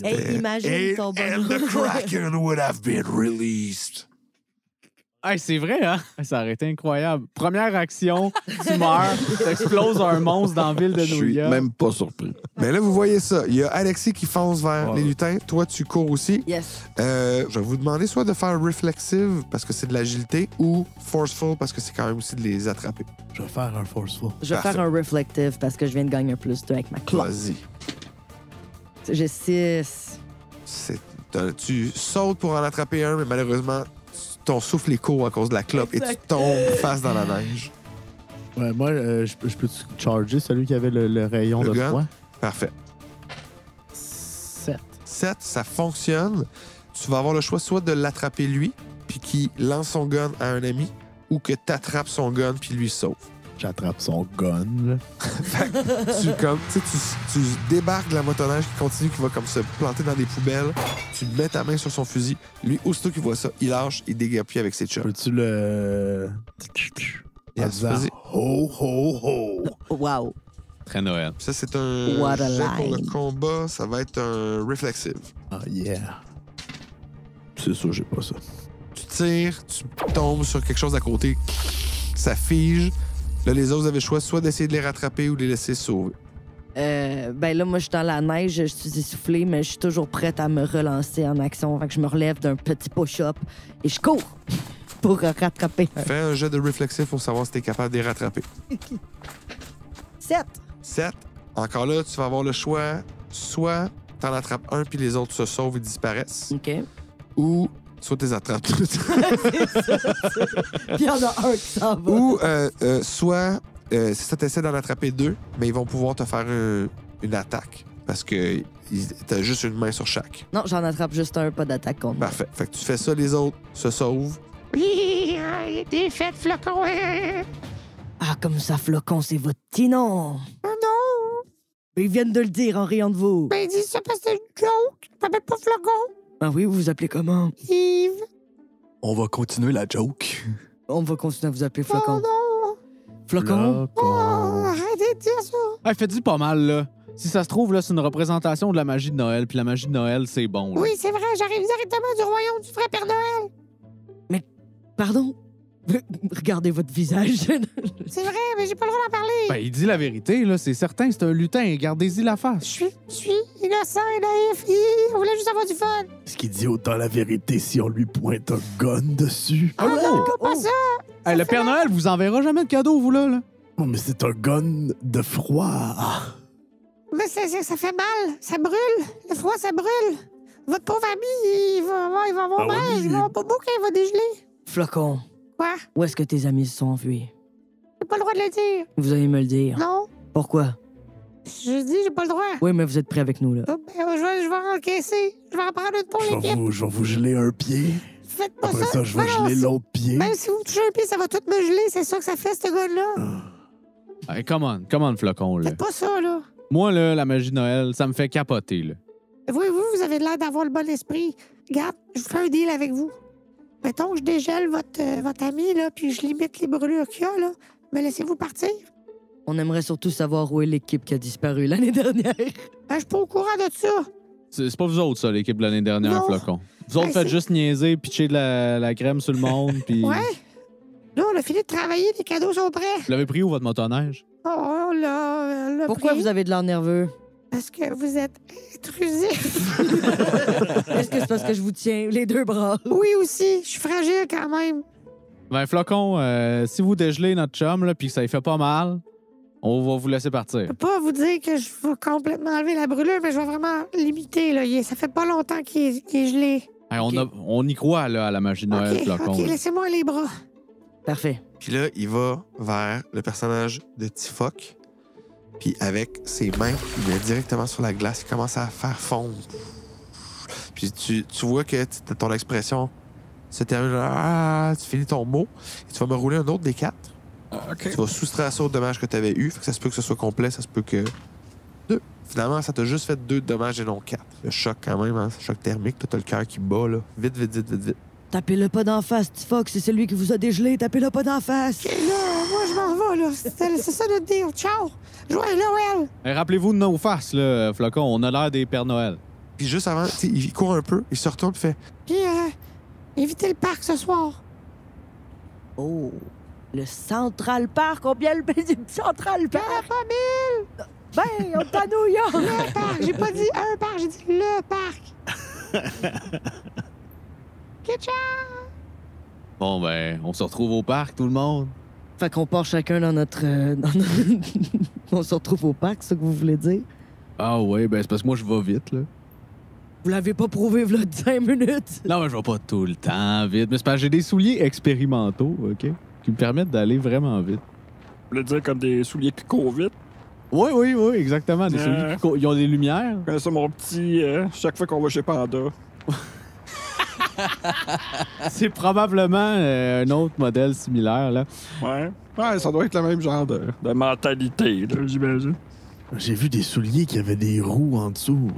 Hey, imagine ton And the bonhomme. Kraken would have been released. Hey, c'est vrai, hein? Ça aurait été incroyable. Première action, tu meurs, t'exploses un monstre dans la ville de Je New suis York. même pas surpris. Mais là, vous voyez ça. Il y a Alexis qui fonce vers les lutins. Toi, tu cours aussi. Yes. Je vais vous demander soit de faire Reflexive parce que c'est de l'agilité ou Forceful parce que c'est quand même aussi de les attraper. Je vais faire un forceful. Je vais Parfait. faire un reflective parce que je viens de gagner un plus 2 avec ma cloque. Vas-y. J'ai 6. Tu sautes pour en attraper un, mais malheureusement, ton souffle est court à cause de la clope et tu tombes face dans la neige. Ouais, moi, je peux charger celui qui avait le rayon Le de gun? froid? Parfait. 7. 7, ça fonctionne. Tu vas avoir le choix soit de l'attraper lui, puis qu'il lance son gun à un ami, ou que tu attrapes son gun, puis lui sauve. J'attrape son gun. Là. Tu débarques de la motoneige qui continue, qui va comme se planter dans des poubelles. Tu mets ta main sur son fusil. Lui, aussitôt qu'il voit ça, il lâche, il déguerpille avec ses chums. Peux-tu le. Yes, En disant, vas-y. Ho, ho, ho. Wow. Très Noël. Ça, c'est un What a jet pour le line. combat. Ça va être un reflexive. Ah, yeah. C'est sûr, j'ai pas ça. Tu tires, tu tombes sur quelque chose à côté, ça fige. Là, les autres avaient le choix soit d'essayer de les rattraper ou de les laisser sauver. Ben là, moi, je suis dans la neige, je suis essoufflée, mais je suis toujours prête à me relancer en action. Fait que je me relève d'un petit push-up et je cours pour rattraper un. Fais un jet de réflexif pour savoir si t'es capable de les rattraper. 7. 7. Encore là, tu vas avoir le choix. Soit t'en attrapes un puis les autres se sauvent et disparaissent. OK. Ou soit t'es attrapes toutes. Puis il y en a un qui s'en va. Ou soit, si ça t'essaie d'en attraper 2, mais ils vont pouvoir te faire une attaque. Parce que t'as juste une main sur chaque. Non, j'en attrape juste un, pas d'attaque contre moi. Parfait. Fait que tu fais ça, les autres se sauvent. Oui, défaite, flocon. Ah, comme ça, Flocon, c'est votre petit nom. Oh non! Ils viennent de le dire en riant de vous. Ben, dis ça parce que c'est une joke. Je m'appelle pas flocon. Ah oui, vous vous appelez comment? Yves. On va continuer la joke. On va continuer à vous appeler Oh Flocon. non! Flocon? Oh, arrêtez de dire ça. Hey, faites-y pas mal, là. Si ça se trouve, là, c'est une représentation de la magie de Noël, puis la magie de Noël, c'est bon. Là. Oui, c'est vrai, j'arrive directement du royaume du vrai Père Noël. Pardon? Regardez votre visage. C'est vrai, mais j'ai pas le droit d'en parler. Ben, il dit la vérité, là. C'est certain, c'est un lutin. Gardez-y la face. Je suis innocent et naïf. On voulait juste avoir du fun. Est-ce qu'il dit autant la vérité si on lui pointe un gun dessus? Oh non, pas Oh. ça. Hey, le Père Noël vous enverra jamais de cadeau, vous, là. Oh, mais c'est un gun de froid. Mais ça fait mal, ça brûle. Le froid, ça brûle. Votre pauvre ami, il va avoir Ah mal. oui, Il va avoir pas beau quand il va dégeler. Flocon, Quoi? où est-ce que tes amis se sont enfuis? J'ai pas le droit de le dire. Vous allez me le dire. Non. Pourquoi? Je dis, j'ai pas le droit. Oui, mais vous êtes prêts avec nous, là. Oh, ben, je vais encaisser. Je vais en prendre une pour l'équipe. Je vais vous geler un pied. Faites pas Après ça, je vais Non, geler c'est- l'autre pied. Même si vous touchez un pied, ça va tout me geler. C'est ça que ça fait, ce gars-là. Hey, come on, flocon, là. Faites pas ça, là. Moi, là, la magie de Noël, ça me fait capoter, là. Vous avez l'air d'avoir le bon esprit. Regarde, je vous fais un deal avec vous. Mettons que je dégèle votre ami, là, puis je limite les brûlures qu'il y a, là. Mais laissez-vous partir. On aimerait surtout savoir où est l'équipe qui a disparu l'année dernière. Je suis pas au courant de ça. C'est pas vous autres, ça, l'équipe de l'année dernière, Non. flocon. Vous autres Ben, faites c'est- juste niaiser, pitcher de la crème sur le monde, puis... Ouais. Là, on a fini de travailler, les cadeaux sont prêts. Vous l'avez pris où, votre motoneige? Oh là, elle l'a Pourquoi pris. vous avez de l'air nerveux? Parce que vous êtes intrusif. Est-ce que c'est parce que je vous tiens les deux bras? Oui, aussi. Je suis fragile quand même. Ben, flocon, si vous dégelez notre chum, là, puis que ça lui fait pas mal, on va vous laisser partir. Je peux pas vous dire que je vais complètement enlever la brûlure, mais je vais vraiment limiter, là. Ça fait pas longtemps qu'il est gelé. Hey, on y croit, là, à la magie de Noël, OK, flocon. OK, là. laissez-moi les bras. Parfait. Puis là, il va vers le personnage de Tifoc. Puis avec ses mains, il met directement sur la glace. Il commence à faire fondre. Puis tu vois que ton expression se termine. Tu finis ton mot. Et tu vas me rouler un autre des 4. OK. Tu vas soustraire ça aux dommages que tu avais eu. Fait que ça se peut que ce soit complet, ça se peut que 2. Finalement, ça t'a juste fait 2 dommages et non 4. Le choc quand même, hein? Choc thermique. T'as le cœur qui bat, là. Vite. Tapez-le pas d'en face, Tifoc, c'est celui qui vous a dégelé. Tapez-le pas d'en face. Là, moi, je m'en vais, là. C'est ça notre deal. Ciao. Joyeux Noël. Hey, rappelez-vous de nos faces, là, Flocon. On a l'air des Pères Noël. Puis juste avant, tu sais, il court un peu, il se retourne et fait Puis, évitez le parc ce soir. Oh, le Central Park, combien le Central Park? Pas 1000. Ben, on est à New York. Le parc. J'ai pas dit un parc, j'ai dit le parc. OK, ciao. Bon, ben, on se retrouve au parc, tout le monde. Fait qu'on part chacun dans notre... on se retrouve au parc, c'est ça que vous voulez dire? Ah ouais, ben c'est parce que moi, je vais vite, là. Vous l'avez pas prouvé, v'là 5 minutes. Non, mais je vais pas tout le temps vite. Mais c'est parce que j'ai des souliers expérimentaux, OK? Qui me permettent d'aller vraiment vite. Vous voulez dire comme des souliers qui courent vite? Oui, exactement. Des souliers ils ont des lumières. Comme ça, mon petit, chaque fois qu'on va chez Panda. C'est probablement un autre modèle similaire, là. Ouais, ça doit être le même genre de mentalité, là, j'imagine. J'ai vu des souliers qui avaient des roues en dessous.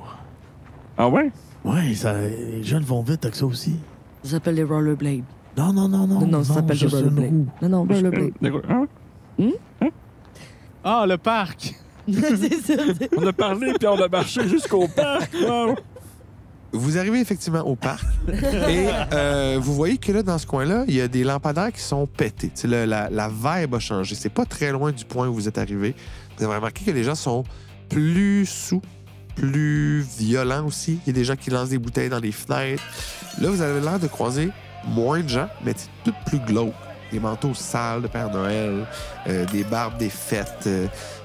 Ah ouais? Ouais, les jeunes vont vite avec ça aussi. Ça s'appelle les rollerblades. Non. Non, ça s'appelle des juste une rollerblades. roue. Non, rollerblades. Ah, le parc! C'est ça. On a parlé puis on a marché jusqu'au parc. Wow. Vous arrivez effectivement au parc et vous voyez que là, dans ce coin-là, il y a des lampadaires qui sont pétés. Tu sais, la vibe a changé. C'est pas très loin du point où vous êtes arrivé. Vous avez remarqué que les gens sont plus sous, plus violents aussi. Il y a des gens qui lancent des bouteilles dans les fenêtres. Là, vous avez l'air de croiser moins de gens, mais c'est tout plus glauque. Des manteaux sales de Père Noël, des barbes défaites.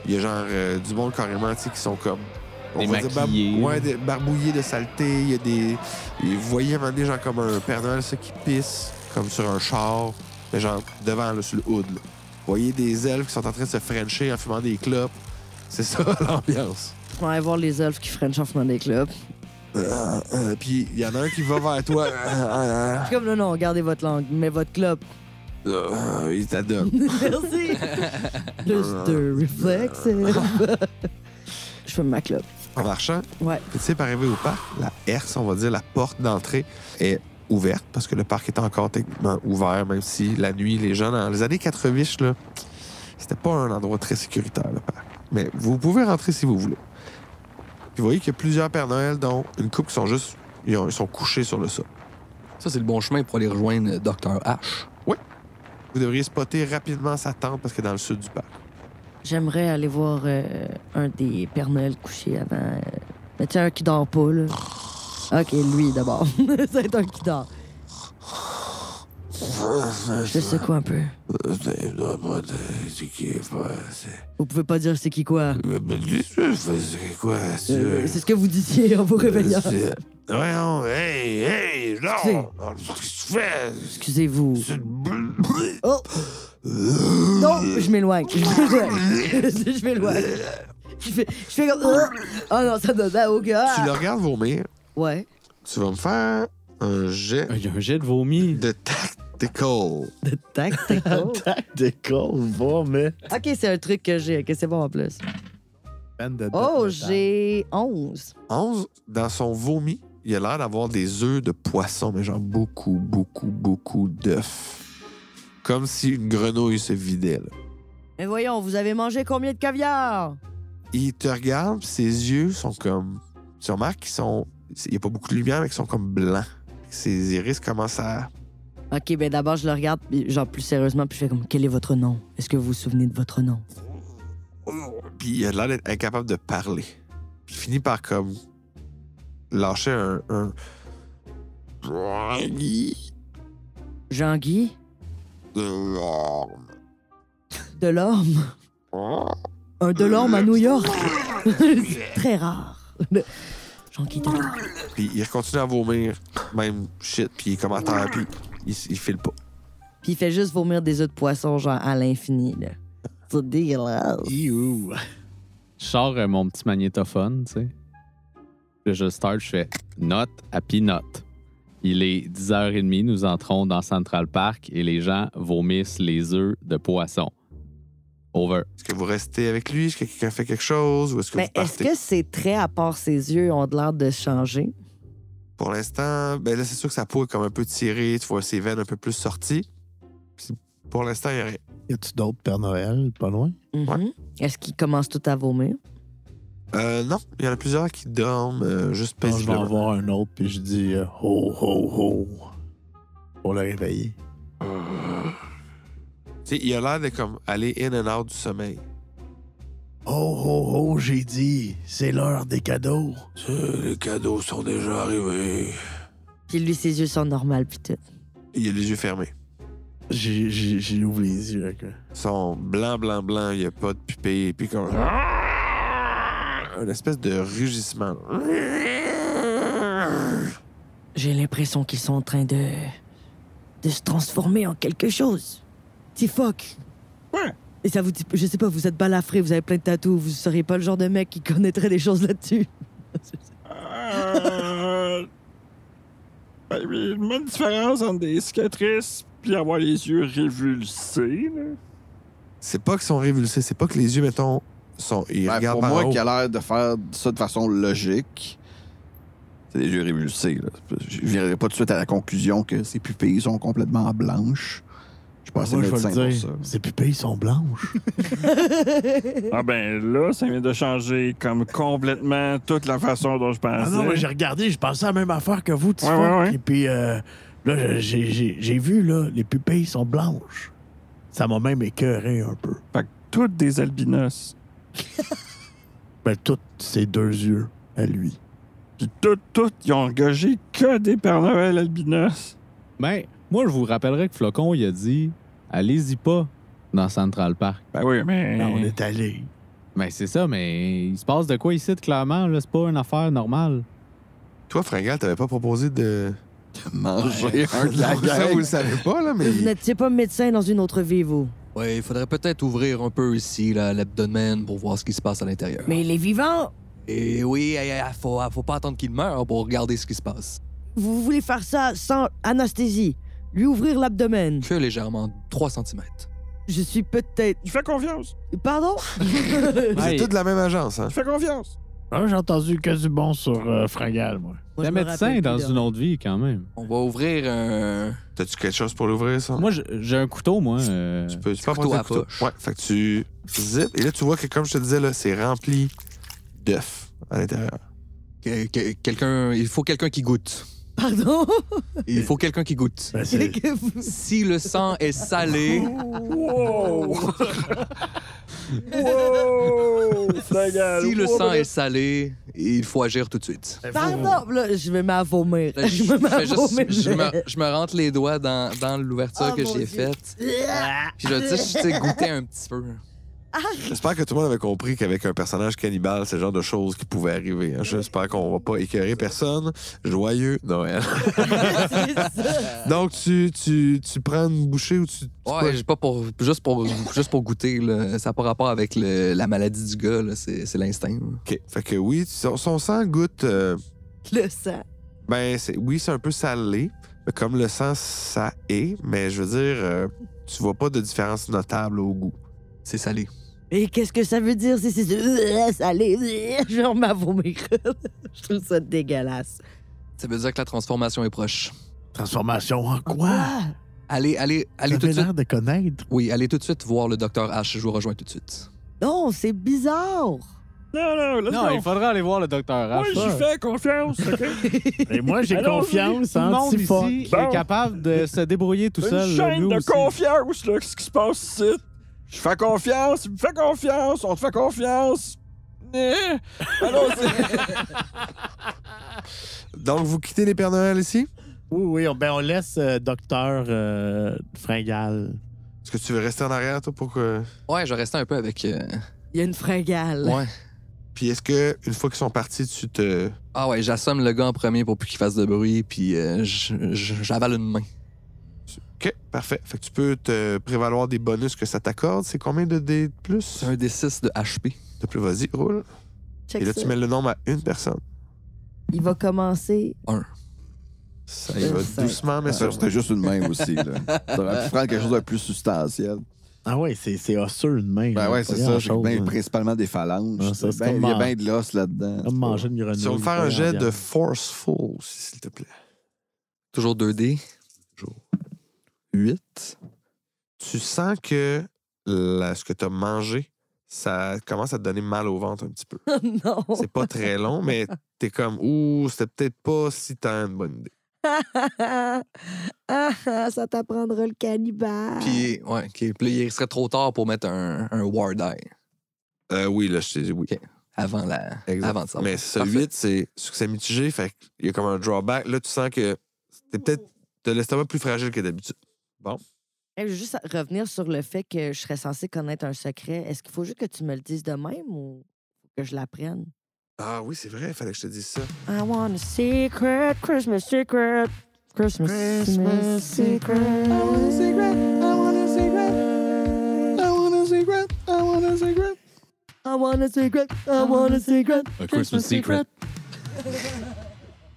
Il y a genre du monde carrément, tu sais, qui sont comme... Des maquillés. Des barbouillés de saleté. Il y a des... Vous voyez vraiment des gens comme un Père Noël, ça, qui pisse, comme sur un char, mais genre devant, là, sur le hood. Là. Vous voyez des elfes qui sont en train de se frencher en fumant des clopes. C'est ça, l'ambiance. On va aller voir les elfes qui frenchent en fumant des clubs. Puis il y en a un qui va vers toi. Je suis comme, non, gardez votre langue, mais votre club. Il t'adonne. Merci. Plus de réflexe. Je fume ma clope. En marchant, Ouais. tu sais, pour arriver au parc, la herse, on va dire, la porte d'entrée est ouverte parce que le parc est encore techniquement ouvert, même si la nuit, les gens, dans les années 80, là, c'était pas un endroit très sécuritaire, le parc. Mais vous pouvez rentrer si vous voulez. Puis vous voyez qu'il y a plusieurs Pères Noël, dont une couple qui sont juste... Ils sont couchés sur le sol. Ça, c'est le bon chemin pour aller rejoindre Dr. H. Vous devriez spotter rapidement sa tente parce que dans le sud du parc. J'aimerais aller voir un des Pères Noël couchés avant. Mais tu sais, un qui dort pas, là. OK, lui, d'abord. C'est un qui dort. Je secoue un peu. Vous pouvez pas dire c'est qui quoi. C'est quoi, C'est ce que vous disiez en vous réveillant. Voyons, hey, Excusez. non! Qu'est-ce que tu fais? Excusez-vous. Oh! Non, je m'éloigne. Je m'éloigne. Je fais comme... Oh non, ça donne au gars. Tu le regardes vomir. Ouais. Tu vas me faire un jet Il y a un jet de vomi. de tactical. De tactical. Tactical, bon, mais... OK, c'est un truc que j'ai. OK, c'est bon en plus. Oh, j'ai 11. 11, dans son vomi, il a l'air d'avoir des œufs de poisson, mais genre beaucoup d'œufs. Comme si une grenouille se vidait, là. Mais voyons, vous avez mangé combien de caviar? Il te regarde, puis ses yeux sont comme... Tu remarques qu'ils sont... Il n'y a pas beaucoup de lumière, mais qu'ils sont comme blancs. Ses iris commencent à... OK, ben d'abord, je le regarde, puis genre plus sérieusement, puis je fais comme, quel est votre nom? Est-ce que vous vous souvenez de votre nom? Puis il a l'air d'être incapable de parler. Puis il finit par comme... lâcher un... Jean-Guy? De l'orme? Un de l'orme à New York? C'est très rare. Jean-Guy de l'orme. Puis il continue à vomir, même shit, puis il est comme à terre, puis il file pas. Puis il fait juste vomir des œufs de poisson, genre à l'infini, là. C'est dégueulasse. Iou. Je sors mon petit magnétophone, tu sais. Puis je start, je fais note à Peanut. Il est 10h30, nous entrons dans Central Park et les gens vomissent les œufs de poisson. Over. Est-ce que vous restez avec lui? Est-ce que quelqu'un fait quelque chose? Ou est-ce que Mais vous est-ce partez? que ses traits, à part ses yeux, ont l'air de changer? Pour l'instant, ben là, c'est sûr que sa peau est comme un peu tirée. Tu vois ses veines un peu plus sorties. Puis pour l'instant, il n'y a rien. Y a-tu d'autres Père Noël, pas loin? Mhm. Est-ce qu'ils commencent tout à vomir? Non, il y en a plusieurs qui dorment juste Non, je vais en paisiblement. voir un autre, puis je dis ho, ho, ho, pour le réveiller. Tu sais, il a l'air de comme aller in and out du sommeil. Ho, ho, ho, j'ai dit, c'est l'heure des cadeaux. Les cadeaux sont déjà arrivés. Puis lui, ses yeux sont normaux, puis tout. Il a les yeux fermés. J'ai ouvert les yeux. Là. Ils sont blancs, blancs, blancs. Il n'y a pas de pupille. Puis comme... une espèce de rugissement. J'ai l'impression qu'ils sont en train de se transformer en quelque chose. T-fuck. Ouais. Et ça vous dit, je sais pas, vous êtes balafré, vous avez plein de tatous, vous seriez pas le genre de mec qui connaîtrait des choses là-dessus. Ben, il y a une bonne différence entre des cicatrices puis avoir les yeux révulsés, là. C'est pas qu'ils sont révulsés. C'est pas que les yeux, mettons, ils Ben, regardent pour par moi, en haut. qui a l'air de faire ça de façon logique, c'est des yeux révulsés. Là. Je ne viendrai pas tout de suite à la conclusion que ses pupilles sont complètement blanches. Je suis pas assez Moi, je médecin vais le pour dire, ça. ses pupilles sont blanches. Ah ben là, ça vient de changer comme complètement toute la façon dont je pensais. Ah non, mais j'ai regardé, je pensais à la même affaire que vous, T-fuck. Ouais. Et puis, là, j'ai vu, là, les pupilles sont blanches. Ça m'a même écœuré un peu. Fait que toutes des albinos. Ben, tous ces deux yeux à lui. Puis toutes, ils ont engagé que des Père Noël albinos. Ben, moi, je vous rappellerai que Flocon, il a dit allez-y pas dans Central Park. Ben oui, mais... Là, on est allé. Ben, c'est ça, mais il se passe de quoi ici, clairement, là? C'est pas une affaire normale. Toi, Fringal, t'avais pas proposé de... Manger un de la Ça, gang. vous le savez pas, là, mais... Vous n'étiez pas médecin dans une autre vie, vous. Ouais, il faudrait peut-être ouvrir un peu ici là, l'abdomen pour voir ce qui se passe à l'intérieur. Mais il est vivant. Et oui, faut pas attendre qu'il meure pour regarder ce qui se passe. Vous voulez faire ça sans anesthésie. Lui ouvrir l'abdomen. Que légèrement, 3 cm. Je suis peut-être... Je fais confiance. Pardon? Vous êtes tous de la même agence, hein? Je fais confiance. Ah, j'ai entendu que du bon sur Fringal, moi. Moi, T'es je me médecin rappelle dans plus, une là. autre vie, quand même. On va ouvrir un... T'as-tu quelque chose pour l'ouvrir, ça? Moi, j'ai un couteau, moi. Tu peux couteau apporter un à couteau. poche. Ouais, fait que tu zippes. Et là, tu vois que, comme je te disais, là, c'est rempli d'œufs à l'intérieur. Quelqu'un... Il faut quelqu'un qui goûte. Pardon? Il faut quelqu'un qui goûte. Ben, c'est... Que vous... Si le sang est salé... Wow! Wow! Fringal, Si le wow, sang est salé, il faut agir tout de suite. Pardon? Là, je vais m'avomir. Là, Je vais fais juste- m'avomir. je me rentre les doigts dans l'ouverture Oh, que mon j'ai Dieu. faite. Puis je vais goûter un petit peu. J'espère que tout le monde avait compris qu'avec un personnage cannibale, c'est le genre de choses qui pouvaient arriver. Hein. J'espère qu'on va pas écœurer personne. Joyeux Noël. C'est ça. Donc, tu prends une bouchée ou tu... Ouais, juste pour goûter. Là. Ça n'a pas rapport avec la maladie du gars. là. C'est l'instinct. là. OK. Fait que oui, son sang goûte... Le sang. ben, oui, c'est un peu salé. Mais comme le sang, ça est. Mais je veux dire, tu vois pas de différence notable au goût. C'est salé. Et qu'est-ce que ça veut dire si c'est salé? Je vais m'avomir. Je trouve ça dégueulasse. Ça veut dire que la transformation est proche. Transformation en quoi? Allez tout T'avais de suite. l'air de connaître. Oui, allez tout de suite voir le docteur H. Je vous rejoins tout de suite. Non, c'est bizarre. Non, let's Non, go. il faudrait aller voir le docteur H. Moi, j'y fais confiance, OK? Et moi, j'ai Allons-y. confiance Tout le en monde T-fuck. ici Bon. est capable de se débrouiller tout Une seul. là, chaîne nous de aussi. confiance, là, qu'est-ce qui se passe ici? Je fais confiance, il me fait confiance, on te fait confiance. Allons-y. Donc, vous quittez les Pères Noël ici? Oui, on laisse Docteur Fringal. Est-ce que tu veux rester en arrière, toi, pour que... Ouais, je vais rester un peu avec... Il y a une fringale. Ouais. Puis est-ce que une fois qu'ils sont partis, tu te... Ah ouais, j'assomme le gars en premier pour plus qu'il fasse de bruit, puis j'avale une main. OK, parfait. Fait que tu peux te prévaloir des bonus que ça t'accorde. C'est combien de dés de plus? C'est un D6 de HP. De plus, vas-y, roule. Check Et là, ça. tu mets le nombre à une personne. Il va commencer. Ça y va Ça- doucement, mais Ça, sûrement. c'était juste une main aussi. Là. T'aurais pu prendre quelque chose de plus substantiel. Ah ouais, c'est osseux une main. Ben là, ouais, pas c'est ça. C'est grand-chose, bien- hein. principalement des phalanges. Ah, ça, c'est Ben, comme il y a man- bien de l'os là-dedans. Comme manger une grenouille. Tu vas me faire pas un jet en de viande. Forceful, s'il te plaît. Toujours 2D. Toujours. 8. Tu sens que ce que tu as mangé, ça commence à te donner mal au ventre un petit peu. Non. C'est pas très long, mais t'es comme, ouh, c'était peut-être pas si tant une bonne idée. Ça t'apprendra le cannibale. Puis, ouais, OK. Puis là, il serait trop tard pour mettre un Ward Eye Oui, là, je sais, oui. OK. avant de ça. Mais ça, Parfait. 8, c'est succès mitigé, fait qu'il y a comme un drawback. Là, tu sens que t'es peut-être de l'estomac plus fragile que d'habitude. Je veux juste revenir sur le fait que je serais censée connaître un secret. Est-ce qu'il faut juste que tu me le dises de même ou que je l'apprenne? Ah oui, c'est vrai, il fallait que je te dise ça. I want a secret, Christmas secret. Christmas secret. I want a secret. I want a secret. I want a secret. I want a secret. I want a secret. I want a secret. A Christmas secret.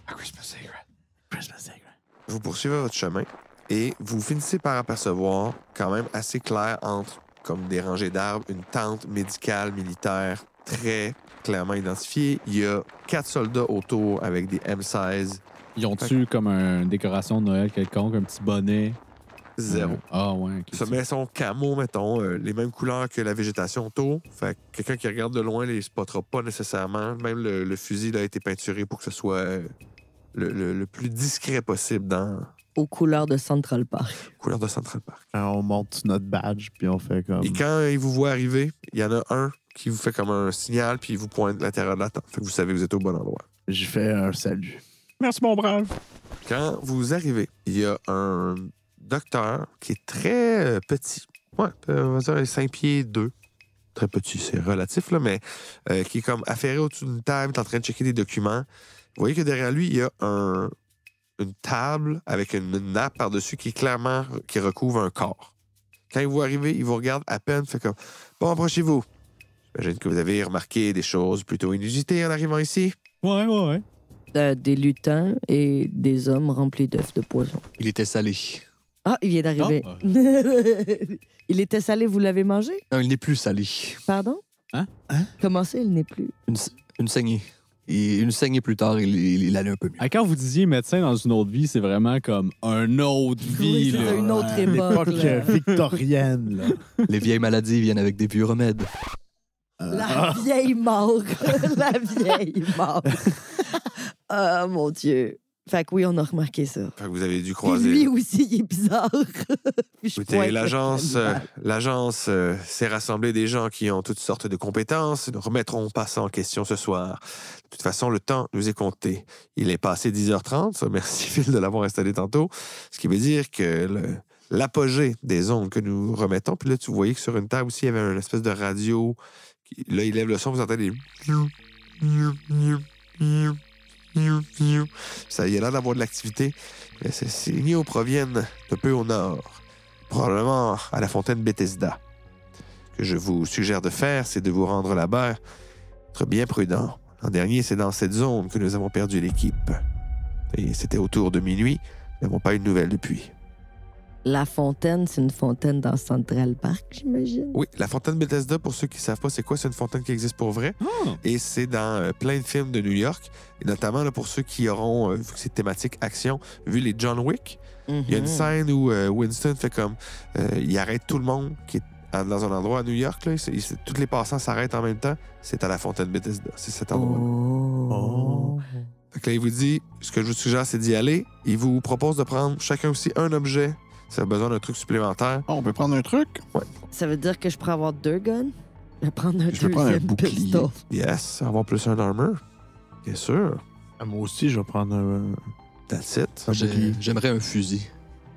A Christmas secret. Christmas secret. Vous poursuivez votre chemin et vous finissez par apercevoir, quand même assez clair entre comme des rangées d'arbres, une tente médicale militaire très clairement identifiée. Il y a 4 soldats autour avec des M16. Ils ont-tu comme une décoration de Noël quelconque, un petit bonnet? 0. Ah ouais. ok. Ça met son camo, mettons, les mêmes couleurs que la végétation autour. Fait que quelqu'un qui regarde de loin les spottera pas nécessairement. Même le fusil là, a été peinturé pour que ce soit le plus discret possible dans Aux couleurs de Central Park. la couleur de Central Park. Quand on monte sur notre badge, puis on fait comme. Et quand il vous voit arriver, il y en a un qui vous fait comme un signal, puis il vous pointe l'intérieur de la tente. Fait que vous savez que vous êtes au bon endroit. J'ai fait un salut. Merci, mon brave. Quand vous arrivez, il y a un docteur qui est très petit. Ouais, on va dire 5 pieds 2. Très petit, c'est relatif, là, mais qui est comme affairé au-dessus d'une table, est en train de checker des documents. Vous voyez que derrière lui, il y a une table avec une nappe par-dessus qui recouvre un corps. Quand il vous arrive, il vous regarde à peine, fait comme « Bon, approchez-vous. » J'imagine que vous avez remarqué des choses plutôt inusitées en arrivant ici. Ouais. Des lutins et des hommes remplis d'œufs de poison. Il était salé. Ah, il vient d'arriver. Ah. Il était salé, vous l'avez mangé? Non, il n'est plus salé. Pardon? Hein? Comment ça, il n'est plus? Une saignée. Et une saignée plus tard, il allait un peu mieux. Ah, quand vous disiez médecin dans une autre vie, c'est vraiment comme un autre vie. Oui, c'est là. une autre L'époque époque. là. victorienne, là. Les vieilles maladies viennent avec des vieux remèdes. La vieille mort. La vieille mort. Ah, mon Dieu. Fait que oui, on a remarqué ça. Fait que vous avez dû Puis croiser. lui aussi, il est bizarre. Puis je Écoutez, pointe le l'agence s'est rassemblée des gens qui ont toutes sortes de compétences. Nous ne remettrons pas ça en question ce soir. De toute façon, le temps nous est compté. Il est passé 10h30. Ça, merci, Phil, de l'avoir installé tantôt. Ce qui veut dire que l'apogée des ondes que nous remettons, puis là, tu voyais que sur une table aussi, il y avait une espèce de radio. Là, il lève le son, vous entendez des... Ça, il y a l'air d'avoir de l'activité. Ces signaux proviennent de peu au nord, probablement à la fontaine Bethesda. Ce que je vous suggère de faire, c'est de vous rendre là-bas, être bien prudent. L'an dernier, c'est dans cette zone que nous avons perdu l'équipe. Et c'était autour de minuit. Nous n'avons pas eu de nouvelles depuis. La fontaine, c'est une fontaine dans Central Park, j'imagine. Oui, la fontaine Bethesda, pour ceux qui ne savent pas c'est quoi, c'est une fontaine qui existe pour vrai. Ah. Et c'est dans plein de films de New York. Et notamment, là, pour ceux qui auront, vu que c'est thématique action, vu les John Wick, il y a une scène où Winston fait comme... il arrête tout le monde qui est dans un endroit à New York. Là, tous les passants s'arrêtent en même temps. C'est à la fontaine Bethesda. C'est cet endroit-là. Oh. Fait que là, il vous dit, ce que je vous suggère, c'est d'y aller. Il vous propose de prendre chacun aussi un objet. Si vous avez besoin d'un truc supplémentaire. Oh, on peut prendre un truc? Ça veut dire que je pourrais avoir 2 guns? Je vais prendre un Je vais prendre un deuxième bouclier. pistol. Yes, avoir plus un armor. Bien sûr. Ah, moi aussi, je vais prendre un That's it. bouclier. J'aimerais un fusil.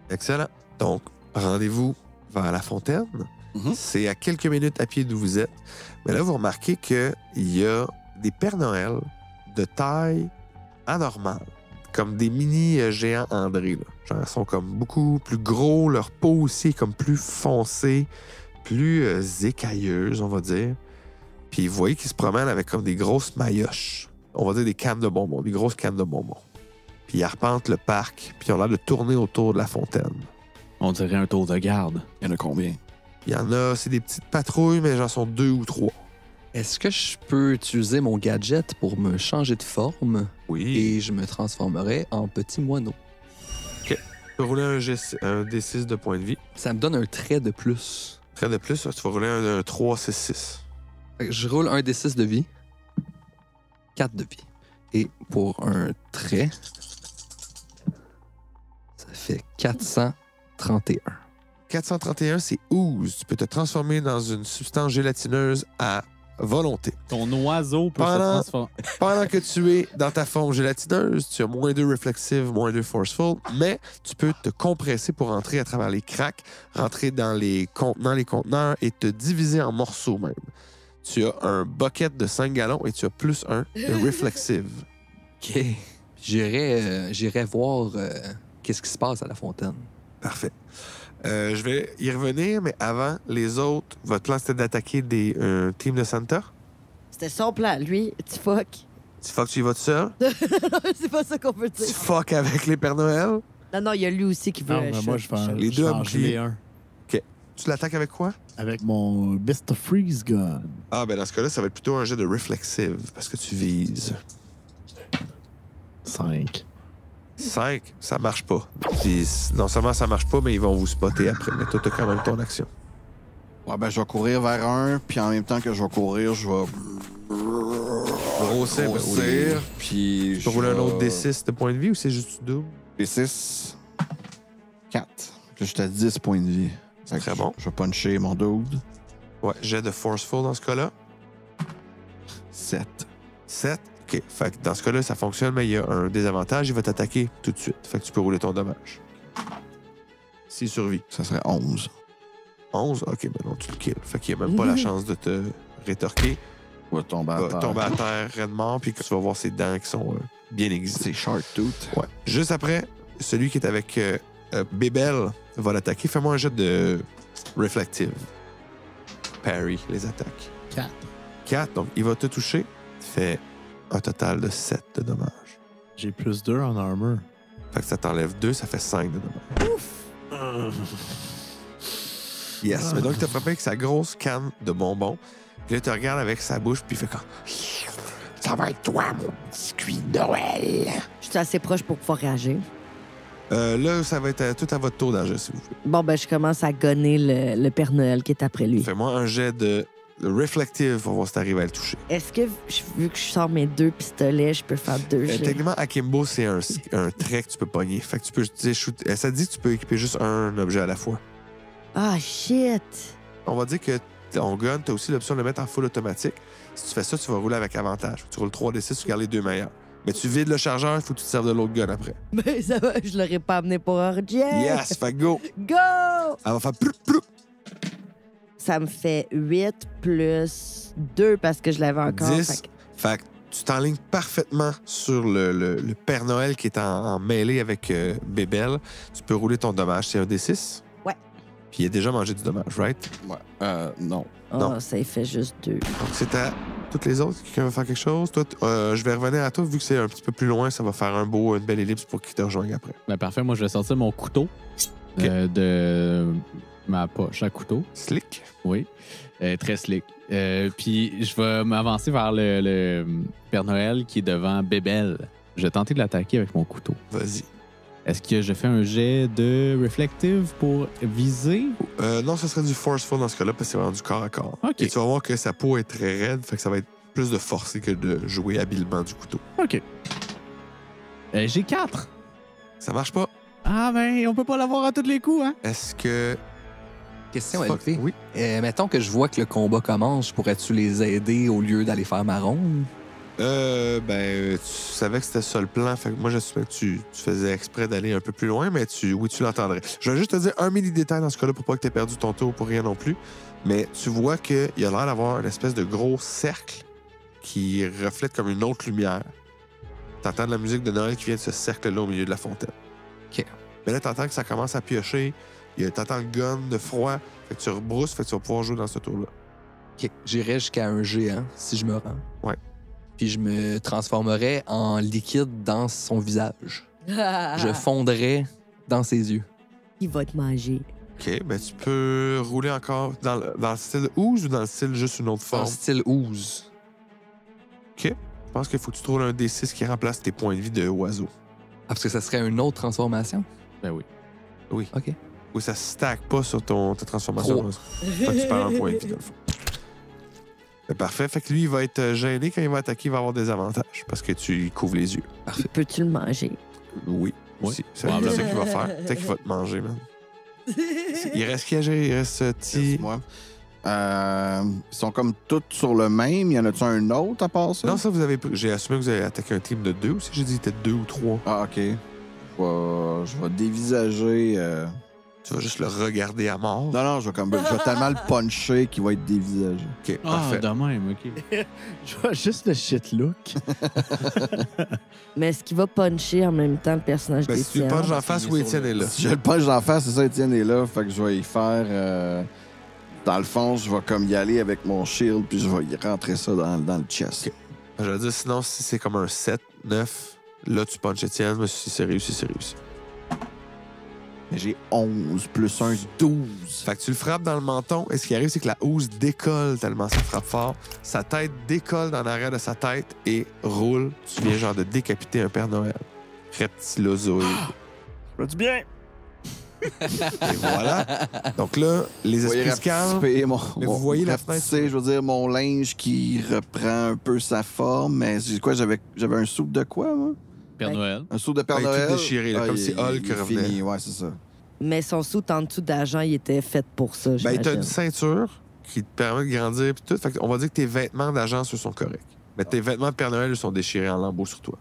Excellent. Donc, rendez-vous vers la fontaine. Mhm. C'est à quelques minutes à pied d'où vous êtes. Mais là, vous remarquez qu'il y a des Pères Noël de taille anormale, comme des mini géants André. Là. Genre, ils sont comme beaucoup plus gros. Leur peau aussi est comme plus foncée, plus écailleuse, on va dire. Puis vous voyez qu'ils se promènent avec comme des grosses maillotches. On va dire des cannes de bonbons, des grosses cannes de bonbons. Puis ils arpentent le parc, puis ils ont l'air de tourner autour de la fontaine. On dirait un tour de garde. Il y en a combien? Il y en a, c'est des petites patrouilles, mais j'en sont 2 ou 3. Est-ce que je peux utiliser mon gadget pour me changer de forme Oui. et je me transformerai en petit moineau? Tu peux rouler un D6 de points de vie. Ça me donne un trait de plus. Trait de plus, tu vas rouler un 3, 6, 6. Fait que je roule un D6 de vie, 4 de vie. Et pour un trait, ça fait 431. 431, c'est ooze. Tu peux te transformer dans une substance gélatineuse à volonté. Ton oiseau peut se Pendant- transformer. Pendant que tu es dans ta forme gélatineuse, tu as moins 2 reflexive, moins 2 forceful, mais tu peux te compresser pour entrer à travers les cracks, rentrer dans les conteneurs et te diviser en morceaux même. Tu as un bucket de 5 gallons et tu as plus 1 de reflexive. OK. J'irai voir qu'est-ce qui se passe à la fontaine. Parfait. Je vais y revenir, mais avant, les autres, votre plan c'était d'attaquer des teams de Santa. C'était son plan, lui. Tu fuck. Tu fuck, tu y vas tout seul. C'est pas ça qu'on peut Tu dire. fuck avec les Pères Noël. Non, non, il y a lui aussi qui veut. Non, mais moi, je vais Les deux changer boucliers. les un. Tu l'attaques avec quoi? Avec mon Mr. Freeze Gun. Ah, ben dans ce cas-là, ça va être plutôt un jet de reflexive parce que tu vises. 5. 5, ça marche pas. Puis, non seulement ça marche pas, mais ils vont vous spotter après. Mais toi, t'as quand même ton action. Ouais, ben, je vais courir vers un, puis en même temps que je vais courir, je vais. Grossir, grossir. Puis. Tu peux rouler un autre D6 de points de vie ou c'est juste du double? D6. 4. Puis j'étais à 10 points de vie. C'est très bon. Je vais puncher mon dude. Ouais, jet de forceful dans ce cas-là. 7. 7. OK. Fait que dans ce cas-là, ça fonctionne, mais il y a un désavantage. Il va t'attaquer tout de suite. Fait que tu peux rouler ton dommage. S'il survit. Ça serait 11. 11? OK, ben non, tu le kills. Fait qu'il n'y a même pas la chance de te rétorquer. Je vais tomber à Il va terre. tomber à terre, raide mort, puis que tu vas voir ses dents qui sont bien aiguisées. C'est Shark Tooth. Ouais. Juste après, celui qui est avec Bébel va l'attaquer. Fais-moi un jet de reflective. Parry les attaques. 4. 4, donc il va te toucher. Tu fais un total de 7 de dommages. J'ai plus 2 en armor. Fait que ça t'enlève 2, ça fait 5 de dommages. Yes. Mais donc, il t'a frappé avec sa grosse canne de bonbons. Puis là, il te regarde avec sa bouche, puis il fait comme... Ça va être toi, mon biscuit de Noël. Je suis assez proche pour pouvoir réagir. Là, ça va être tout à votre tour d'agir, s'il vous plaît. Bon, ben, je commence à gonner le Père Noël qui est après lui. Fais-moi un jet de reflective pour voir si t'arrives à le toucher. Est-ce que, vu que je sors mes 2 pistolets, je peux faire 2 jets? Techniquement, Akimbo, c'est un trait que tu peux pogner. Fait que tu peux... Ça dit que tu peux équiper juste un objet à la fois. Ah, shit! On va dire que ton gun, tu as aussi l'option de le mettre en full automatique. Si tu fais ça, tu vas rouler avec avantage. Tu roules 3d6, tu gardes les 2 meilleurs. Mais tu vides le chargeur, il faut que tu te serves de l'autre gun après. Ben, ça va, je l'aurais pas amené pour un jet! Yes! Fait que go! Go! Elle va faire ploup, ploup. Ça me fait 8 plus 2 parce que je l'avais encore. 10. Fait que tu t'enlignes parfaitement sur le Père Noël qui est en mêlée avec Bébel. Tu peux rouler ton dommage. C'est un D6? Ouais. Puis il a déjà mangé du dommage, right? Ouais. Non. Oh, Non. ça y fait juste 2. Donc c'est à toutes les autres. Quelqu'un veut faire quelque chose? Toi, je vais revenir à toi. Vu que c'est un petit peu plus loin, ça va faire une belle ellipse pour qu'il te rejoigne après. Ben, parfait, moi je vais sortir mon couteau de ma poche à couteau. Slick? Oui, très slick. Puis je vais m'avancer vers le Père Noël qui est devant Bébel. Je vais tenter de l'attaquer avec mon couteau. Vas-y. Est-ce que je fais un jet de reflective pour viser? Non, ce serait du forceful dans ce cas-là, parce que c'est vraiment du corps à corps. OK. Et tu vas voir que sa peau est très raide, fait que ça va être plus de forcer que de jouer habilement du couteau. OK. J'ai 4. Ça marche pas. Ah ben, on peut pas l'avoir à tous les coups, hein? Est-ce que... Question Fuck, LP. oui. Mettons que je vois que le combat commence, pourrais-tu les aider au lieu d'aller faire ma ronde? Tu savais que c'était ça le plan, fait que moi j'assumais que tu faisais exprès d'aller un peu plus loin, mais tu l'entendrais. Je vais juste te dire un mini détail dans ce cas-là pour pas que tu aies perdu ton tour pour rien non plus. Mais tu vois qu'il a l'air d'avoir une espèce de gros cercle qui reflète comme une autre lumière. T'entends de la musique de Noël qui vient de ce cercle-là au milieu de la fontaine. OK. Mais là, t'entends que ça commence à piocher. T'entends le gun de froid. Fait que tu rebrousses, fait que tu vas pouvoir jouer dans ce tour-là. OK. J'irai jusqu'à un géant, si je me rends. Ouais. Puis je me transformerais en liquide dans son visage. Je fondrais dans ses yeux. Il va te manger. OK, ben tu peux rouler encore dans le style ooze ou dans le style juste une autre En forme? style ooze. Je pense qu'il faut que tu trouves un D6 qui remplace tes points de vie de oiseau. Ah, parce que ça serait une autre transformation? Ben oui. Oui. OK. Oui, ça stack pas sur ta transformation. Trop. Fait que tu perds un point de vie, dans le fond. Ben, parfait. Fait que lui, il va être gêné quand il va attaquer, il va avoir des avantages parce que tu lui couvres les yeux. Parfait. Peux-tu le manger? Oui. Oui. Aussi. C'est ça qu'il va faire. Peut-être qu'il va te manger, man. Il reste qui à gérer? Il reste Ti. Moi. Ils sont comme tous sur le même. Y en a-tu un autre à part ça? Non, ça, j'ai assumé que vous avez attaqué un team de 2 aussi. J'ai dit que c'était 2 ou 3. Ah, OK. Je vais dévisager... Tu vas juste le regarder à mort. Non, je vais tellement le puncher qu'il va être dévisagé. OK, Ah, parfait. de même, OK. Je vois juste le shit look. Mais est-ce qu'il va puncher en même temps le personnage Ben, si tu le d'Étienne? punches en face, oui, Étienne est là. Si je le punch d'en face, c'est ça, Étienne est là. Fait que je vais y faire... dans le fond, je vais comme y aller avec mon shield, puis je vais y rentrer ça dans le chest. OK. Je veux dire, sinon, si c'est comme un 7, 9, là, tu punches Étienne, mais si c'est réussi, c'est réussi. Mais j'ai 11 plus 1, 12. Fait que tu le frappes dans le menton, et ce qui arrive, c'est que la housse décolle tellement ça frappe fort. Sa tête décolle dans l'arrière de sa tête et roule. Tu viens genre de décapiter un Père Noël. Reptilozoïde. Va du bien? Et voilà. Donc là, les Vous voyez esprits se calment. rapetisser Mais vous voyez la fenêtre. rapetisser, je veux dire, mon linge qui reprend un peu sa forme. Mais c'est quoi, j'avais un soupe de quoi, moi? Père Ben, Noël. Un soupe de Père Ben, tout Noël? déchiré, là, comme si Hulk il est revenait. fini, ouais, c'est ça. Mais son sou en dessous d'agent, il était fait pour ça, Ben, t'as j'imagine. une ceinture qui te permet de grandir puis tout. Fait qu'on va dire que tes vêtements d'agence eux, sont corrects. Mais tes vêtements de Père Noël eux, sont déchirés en lambeaux sur toi.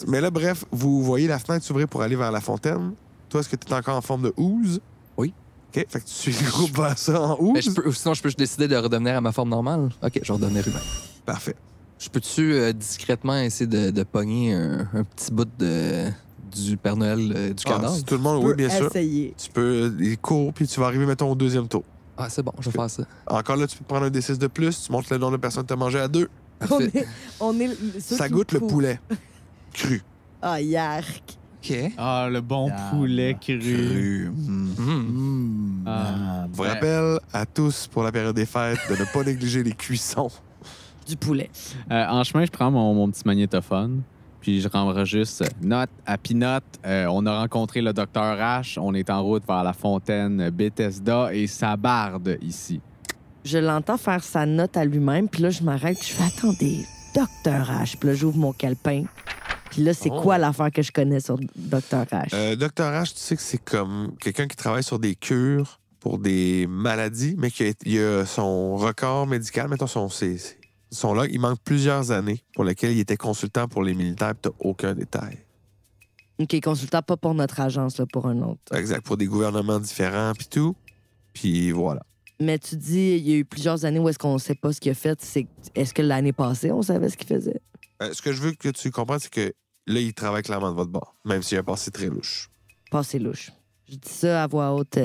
Mais là, bref, vous voyez la fenêtre s'ouvrir pour aller vers la fontaine. Toi, est-ce que tu es encore en forme de ooze? Oui. OK, fait que tu suis le groupe vers ça en ooze. Mais sinon, je peux décider de redevenir à ma forme normale? OK, je vais redevenir humain. Parfait. Je peux-tu discrètement essayer de pogner un petit bout du Père Noël du Ah, cadavre? si tout le monde, Tu oui, peux bien sûr. essayer. Tu peux, il court, puis tu vas arriver, mettons, au deuxième tour. Ah, c'est bon, je vais faire ça. Encore là, tu peux prendre un D6 de plus, tu montres le nombre de personnes que tu as mangé à 2. Parfait. On est ceux Ça qui goûte le courent. poulet. Cru. Ah, yark. OK. Ah, le bon poulet cru. Ah, Je vous rappelle à tous, pour la période des fêtes, de ne pas négliger les cuissons. Du poulet. En chemin, je prends mon petit magnétophone, puis je renregistre note à Pinot. On a rencontré le docteur H. On est en route vers la fontaine Bethesda et sa barde ici. Je l'entends faire sa note à lui-même, puis là, je m'arrête, puis je fais « Attendez, Docteur H ». Puis là, j'ouvre mon calepin. Puis là, c'est quoi l'affaire que je connais sur Docteur H? Docteur H, tu sais que c'est comme quelqu'un qui travaille sur des cures pour des maladies, mais il a son record médical, mettons son log, il manque plusieurs années pour lesquelles il était consultant pour les militaires, puis t'as aucun détail. OK, consultant pas pour notre agence, là, pour un autre. Exact, pour des gouvernements différents, puis tout. Puis voilà. Mais tu dis, il y a eu plusieurs années où est-ce qu'on sait pas ce qu'il a fait. Est-ce que l'année passée, on savait ce qu'il faisait? Ce que je veux que tu comprennes, c'est que là, il travaille clairement de votre bord, même s'il a un passé très louche. Passé louche. Je dis ça à voix haute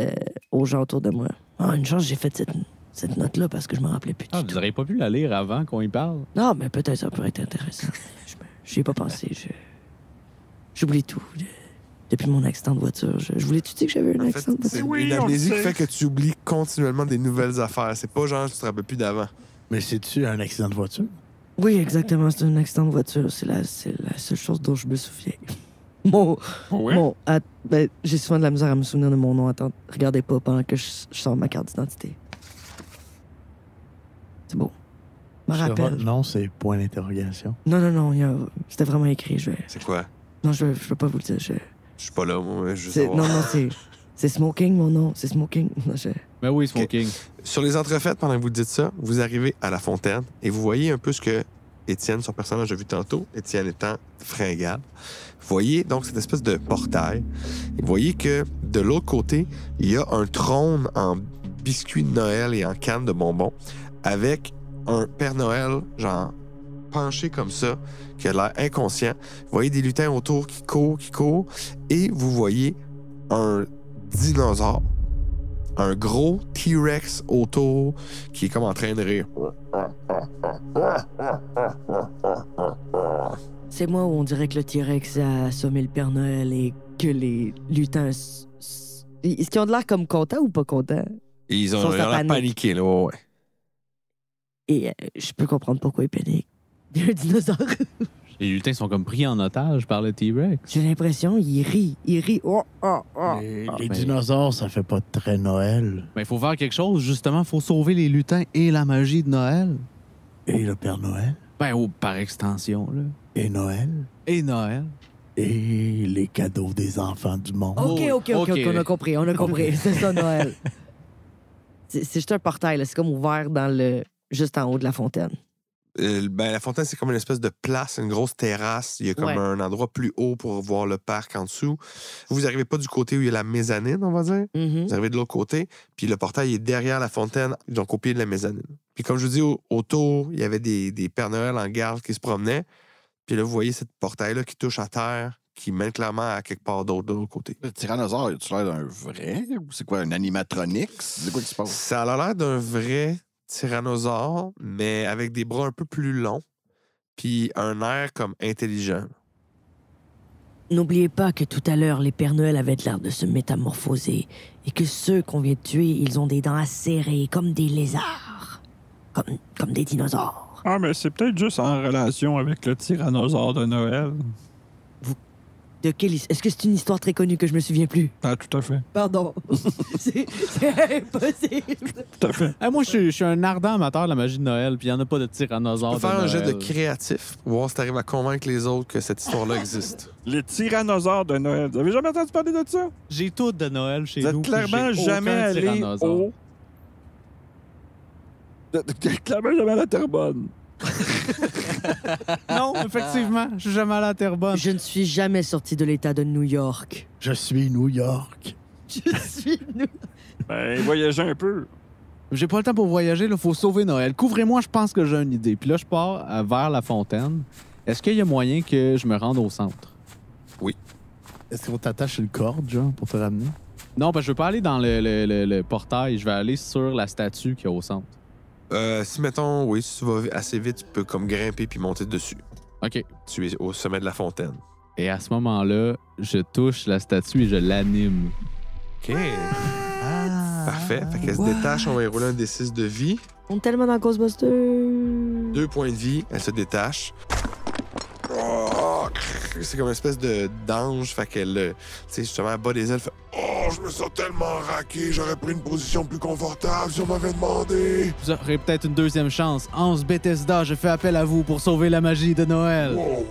aux gens autour de moi. Ah, une chance, j'ai fait cette note-là parce que je me rappelais plus du Ah, tout. vous n'auriez pas pu la lire avant qu'on y parle? Non, mais peut-être ça pourrait être intéressant. J'y ai pas pensé. J'oublie tout. Depuis mon accident de voiture. Je voulais-tu dire que j'avais un En fait, accident de c'est voiture? une amnésie qui fait que tu oublies continuellement des nouvelles affaires. C'est pas genre que tu te rappelles plus d'avant. Mais c'est-tu un accident de voiture? Oui, exactement. C'est un accident de voiture. C'est la seule chose dont je me souviens. J'ai souvent de la misère à me souvenir de mon nom. Attends, regardez pas pendant que je sors ma carte d'identité. C'est beau. Je me rappelle. Non, c'est point d'interrogation. Non, c'était vraiment écrit. C'est quoi? Non, je peux pas vous le dire. Je suis pas là, moi, je veux Non, savoir. c'est Smoking, mon nom. C'est Smoking. Non, Ben oui, Smoking. Sur les entrefaites, pendant que vous dites ça, vous arrivez à la fontaine et vous voyez un peu ce que Étienne, son personnage, a vu tantôt, Étienne étant fringale. Vous voyez donc cette espèce de portail. Et vous voyez que de l'autre côté, il y a un trône en biscuits de Noël et en canne de bonbons avec un Père Noël, genre penché comme ça, qui a l'air inconscient. Vous voyez des lutins autour qui courent, et vous voyez un dinosaure. Un gros T-Rex autour qui est comme en train de rire. C'est moi où on dirait que le T-Rex a assommé le Père Noël et que les lutins... Est-ce qu'ils ont de l'air comme contents ou pas contents? Et ils ont Sont l'air panique. paniqués, là, ouais. Et je peux comprendre pourquoi ils paniquent. Il y a un dinosaure. Les lutins sont comme pris en otage par le T-Rex. J'ai l'impression, il rit. Oh, oh, oh. Les dinosaures, ça fait pas très Noël. Mais il faut faire quelque chose, justement. Il faut sauver les lutins et la magie de Noël. Et le Père Noël. Ben, par extension, là. Et Noël. Et Noël. Et les cadeaux des enfants du monde. OK, on a compris, C'est ça, Noël. C'est juste un portail, là. C'est comme ouvert dans le... juste en haut de la fontaine. La fontaine, c'est comme une espèce de place, une grosse terrasse. Il y a comme un endroit plus haut pour voir le parc en dessous. Vous n'arrivez pas du côté où il y a la mezzanine, on va dire. Mm-hmm. Vous arrivez de l'autre côté, puis le portail est derrière la fontaine, donc au pied de la mezzanine. Puis comme je vous dis, autour, il y avait des Pères Noël en garde qui se promenaient. Puis là, vous voyez cette portail-là qui touche à terre, qui mène clairement à quelque part d'autre de l'autre côté. Le tyrannosaure, as-tu l'air d'un vrai? Ou c'est quoi, un animatronique? C'est quoi qui se passe? Ça a l'air d'un vrai tyrannosaure, mais avec des bras un peu plus longs, puis un air comme intelligent. N'oubliez pas que tout à l'heure, les Pères Noël avaient l'air de se métamorphoser et que ceux qu'on vient de tuer, ils ont des dents acérées comme des lézards, comme des dinosaures. Ah, mais c'est peut-être juste en relation avec le tyrannosaure de Noël. De quelle Est-ce que c'est une histoire très connue que je me souviens plus? Ah, tout à fait. Pardon. c'est impossible. Tout à fait. Moi, je suis un ardent amateur de la magie de Noël, puis il n'y en a pas de tyrannosaure. Tu peux faire de un jet de Noël. créatif pour voir si tu arrives à convaincre les autres que cette histoire-là existe. Les tyrannosaures de Noël. Vous avez jamais entendu parler de ça? J'ai tout de Noël chez Vous nous. êtes puis clairement j'ai jamais aucun allé tyrannosaure. au... Vous êtes clairement jamais à la Terrebonne. Non, effectivement, je suis jamais allé à Terrebonne. Je ne suis jamais sorti de l'État de New York. Je suis New York. Je suis Ben, voyagez un peu. J'ai pas le temps pour voyager, il faut sauver Noël. Couvrez-moi, je pense que j'ai une idée. Puis là, je pars vers la fontaine. Est-ce qu'il y a moyen que je me rende au centre? Est-ce qu'on t'attache une corde, genre, pour te ramener? Non, parce que je veux pas aller dans le portail. Je vais aller sur la statue qu'il y a au centre. Si, mettons, oui, si tu vas assez vite, tu peux comme grimper puis monter dessus. OK. Tu es au sommet de la fontaine. Et à ce moment-là, je touche la statue et je l'anime. OK. Parfait. Fait qu'elle se détache, on va y rouler un D6 de vie. On est tellement dans Ghostbusters. 2 points de vie, elle se détache. Oh, c'est comme une espèce d'ange, fait qu'elle, tu sais, justement, elle bat des ailes, fait « Oh, je me sens tellement raqué, j'aurais pris une position plus confortable si on m'avait demandé. Vous aurez peut-être une deuxième chance. Hans Bethesda, je fais appel à vous pour sauver la magie de Noël. Wow,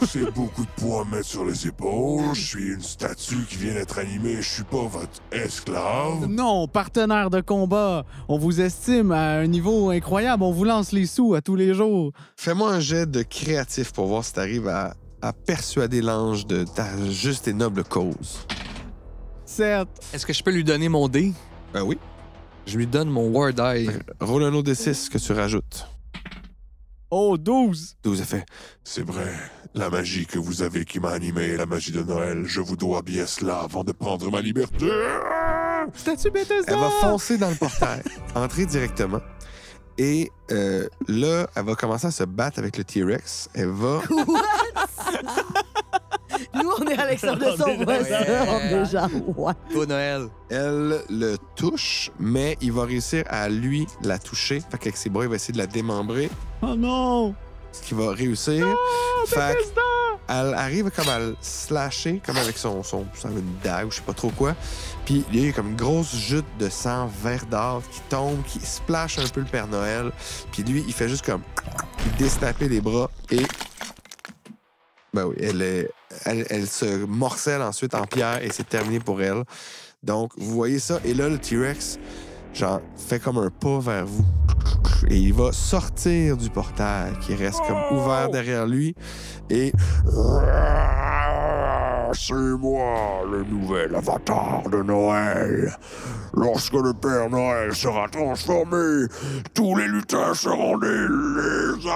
c'est beaucoup de poids à mettre sur les épaules. Je suis une statue qui vient d'être animée, je suis pas votre esclave. Non, partenaire de combat. On vous estime à un niveau incroyable. On vous lance les sous à tous les jours. » Fais-moi un jet de créatif pour voir si t'arrives à persuader l'ange de ta juste et noble cause. 7. Est-ce que je peux lui donner mon dé? Oui. Je lui donne mon War Die. Roule un autre D6 que tu rajoutes. Oh, 12. 12 effets. C'est vrai, la magie que vous avez qui m'a animé, la magie de Noël, je vous dois bien cela avant de prendre ma liberté. Statue Bethesda. Elle va foncer dans le portail, entrer directement. Et là, elle va commencer à se battre avec le T-Rex. Elle va... Nous, on est à l'extérieur de ça, on voit ça. On est genre, ouais. Go Noël. Elle le touche, mais il va réussir à lui la toucher. Fait qu'avec ses bras, il va essayer de la démembrer. Oh non. Ce qui va réussir. Fait elle arrive comme à le slasher, comme avec son une dague ou je sais pas trop quoi. Puis il y a comme une grosse jute de sang verdâtre qui tombe, qui splash un peu le Père Noël. Puis lui, il fait juste comme désnapper les bras et... Ben oui, elle se morcelle ensuite en pierre et c'est terminé pour elle. Donc, vous voyez ça. Et là, le T-Rex, genre, fait comme un pas vers vous. Et il va sortir du portail qui reste comme ouvert derrière lui. Et... C'est moi, le nouvel avatar de Noël. Lorsque le Père Noël sera transformé, tous les lutins seront des lézards.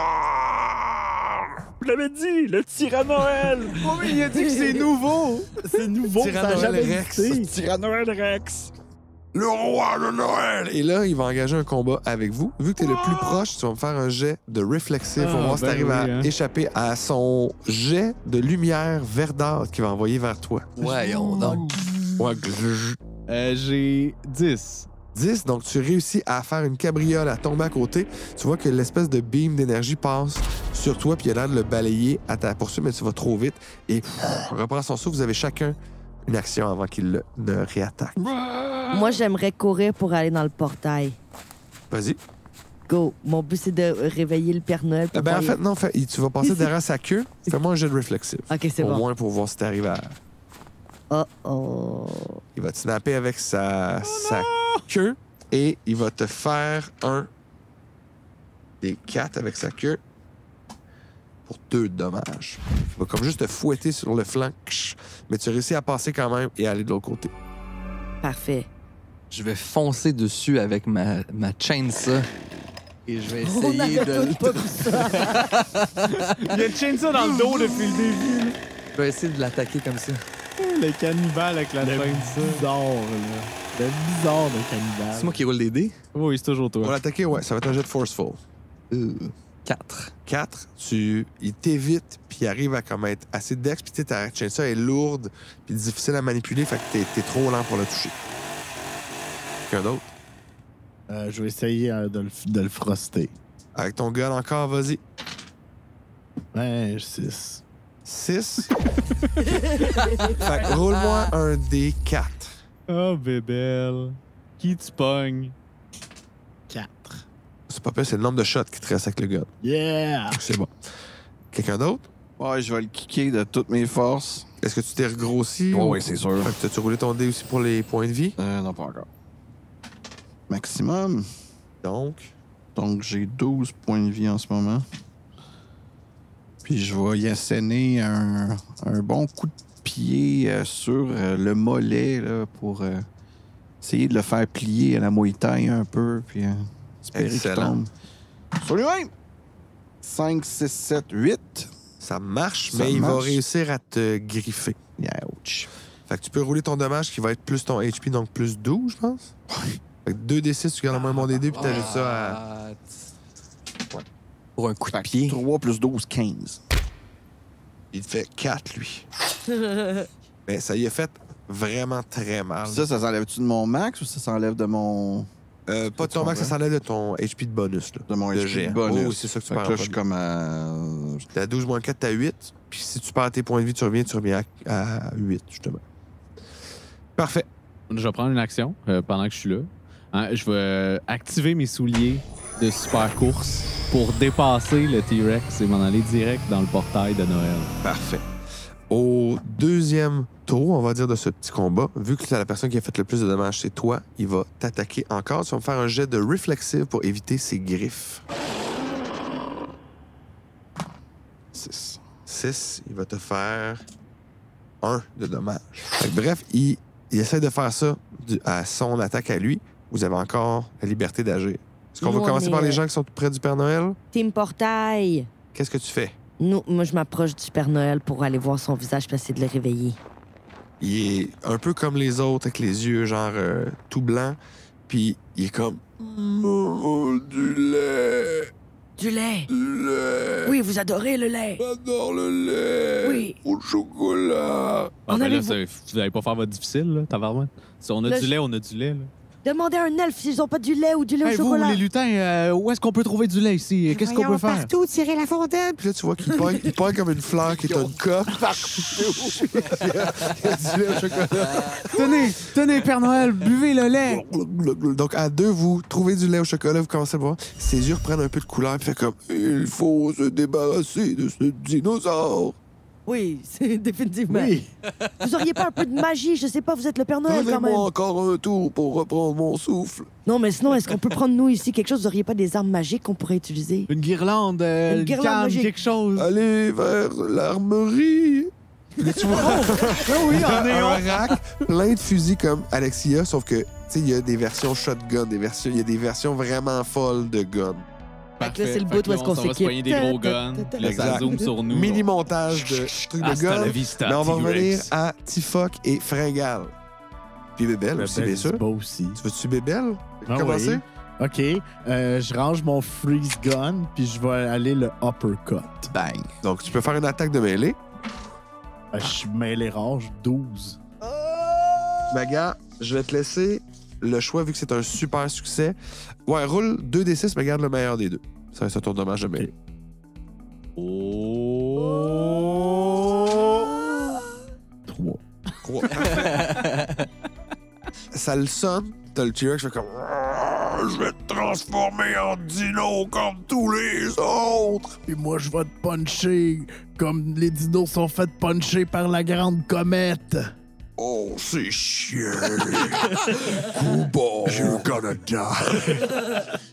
vous l'avez dit, le Tyrannoël! Oh, mais il a dit que c'est nouveau! C'est nouveau, ça a jamais Tyrannoël Rex. existé. Tyrannoël Rex! Le roi de Noël! Et là, il va engager un combat avec vous. Vu que t'es le plus proche, tu vas me faire un jet de réflexive pour voir si ben t'arrives oui, à hein. échapper à son jet de lumière verdâtre qu'il va envoyer vers toi. Voyons donc. Ouais, J'ai 10. 10, donc tu réussis à faire une cabriole, à tomber à côté. Tu vois que l'espèce de beam d'énergie passe sur toi, puis il a l'air de le balayer à ta poursuite, mais tu vas trop vite. Et reprends son souffle, vous avez chacun une action avant qu'il ne réattaque. Moi, j'aimerais courir pour aller dans le portail. Vas-y. Go. Mon but, c'est de réveiller le Père Noël. Pour Ben, en parler. fait, non, tu vas passer derrière sa queue. Fais-moi un jet de réflexive. OK, c'est Au bon. moins pour voir si t'arrives à... Oh. Il va te snapper avec sa queue et il va te faire des 4 avec sa queue pour 2 dommages. Il va comme juste te fouetter sur le flanc, mais tu réussis à passer quand même et à aller de l'autre côté. Parfait. Je vais foncer dessus avec ma chainsaw. Et je vais On essayer avait de... tous pas vu ça. Il a chaîné ça dans le dos depuis le début. Je vais essayer de l'attaquer comme ça. Le cannibale avec la Le chaîne bizarre, là. Le bizarre de cannibale. C'est moi qui roule des dés. Oui, c'est toujours Pour toi. l'attaquer, ouais, ça va être un jet de forceful. 4. 4, il t'évite, puis il arrive à comme être assez dex, puis tu sais, ta chainsaw est lourde, puis difficile à manipuler, fait que t'es trop lent pour le toucher. Quelqu'un d'autre? Je vais essayer de le froster. Avec ton gun encore, vas-y. Ouais, 6. 6. Fait que roule-moi un D4. Oh, bébelle. Qui tu pognes? 4. C'est pas pire, c'est le nombre de shots qui te reste avec le gun. Yeah! C'est bon. Quelqu'un d'autre? Ouais, je vais le kicker de toutes mes forces. Est-ce que tu t'es regrossi? Ouais, ou- oui, c'est sûr. Fait que t'as-tu roulé ton dé aussi pour les points de vie? Non, pas encore. Maximum. Donc, Donc, j'ai 12 points de vie en ce moment. Puis, je vais y asséner un bon coup de pied sur le mollet là, pour essayer de le faire plier à la Muay Thai un peu. Puis, espérer qu'il Excellent. tombe. Sur lui-même! 5, 6, 7, 8. ça marche, Ça mais il va marche. réussir à te griffer. Ouch. Fait que tu peux rouler ton dommage qui va être plus ton HP, donc plus 12, je pense. Fait que 2d6, tu gardes au moins mon DD, puis t'ajoutes ça à... Pour un coup de Fait que pied. 3 plus 12, 15. Il te fait 4, lui. Mais ça y a fait vraiment très mal. Puis ça s'enlève-tu de mon max ou ça s'enlève de mon... Pas de ton max, ça s'enlève de ton HP de bonus. Là. De mon De HP géant. bonus. Oh, c'est ça que tu Fait que perds là, en je suis premier. comme à... T'es à 12 moins 4, t'as 8. Puis si tu perds tes points de vie, tu reviens à 8, justement. Parfait. Je vais prendre une action pendant que je suis là. Hein, je vais activer mes souliers de super course pour dépasser le T-Rex et m'en aller direct dans le portail de Noël. Parfait. Au deuxième tour, on va dire, de ce petit combat, vu que c'est la personne qui a fait le plus de dommages, c'est toi, il va t'attaquer encore. Tu vas me faire un jet de réflexive pour éviter ses griffes. 6. 6, il va te faire 1 de dommages. Fait que bref, il essaie de faire ça à son attaque à lui. Vous avez encore la liberté d'agir. Est-ce qu'on va Nous, commencer on par est, les gens qui sont tout près du Père Noël? Team Portail. Qu'est-ce que tu fais? Moi, je m'approche du Père Noël pour aller voir son visage et essayer de le réveiller. Il est un peu comme les autres, avec les yeux genre tout blancs. Puis il est comme... Oh, du lait! Du lait. Du lait! Oui, vous adorez le lait. J'adore le lait! Oui. Au chocolat! On ben avait là, vous n'allez pas faire votre difficile, là, tabarnak. Si on a Là, du lait, on a du lait. Là. Demandez à un elfe s'ils ont pas du lait ou du lait au Hey, vous, chocolat. les lutins, où est-ce qu'on peut trouver du lait ici? Qu'est-ce qu'on Voyons, peut faire? partout, tirer la fontaine. Puis là, tu vois qu'il pogne comme une fleur qui est une coque. Il y a du lait au chocolat. Tenez, Père Noël, buvez le lait! Donc, à deux, vous trouvez du lait au chocolat, vous commencez à le voir. Ses yeux reprennent un peu de couleur, puis fait comme il faut se débarrasser de ce dinosaure. Oui, c'est définitivement. Oui. Vous auriez pas un peu de magie? Je sais pas, vous êtes le Père Noël quand Donnez-moi même. encore un tour pour reprendre mon souffle. Non, mais sinon, est-ce qu'on peut prendre, nous, ici, quelque chose? Vous auriez pas des armes magiques qu'on pourrait utiliser? Une guirlande, Une guirlande canne, magique. quelque chose. Allez vers l'armerie. Là, tu vois oui, on est un rack plein de fusils comme Alexia, sauf que, tu sais, il y a des versions shotgun, il y a des versions vraiment folles de guns. Fait que là, c'est le bout où est-ce qu'on On va se s'équipe. poigner des gros guns, puis là, ça Exact. zoome sur nous. Mini-montage de trucs de Hasta la gun. vista, Mais on va T-Rex. revenir à Tifoc et Fringal. Puis Bébel aussi, bien sûr. Pas aussi. Tu veux-tu Bébel? Ah Commencer? oui. OK. Je range mon freeze gun, puis je vais aller le uppercut. Bang. Donc, tu peux faire une attaque de mêlée. Je suis mêlé range 12. Maga, je vais te laisser le choix vu que c'est un super succès. Ouais, roule 2d6, mais garde le meilleur des deux. Ça va être ton dommage de mêlée. Oh! 3. 3. Ça le sonne, t'as le T-Rex, fait comme. Je vais te transformer en dino comme tous les autres. Et moi, je vais te puncher comme les dinos sont faits puncher par la grande comète. Oh, c'est chiant. Coup you're gonna die.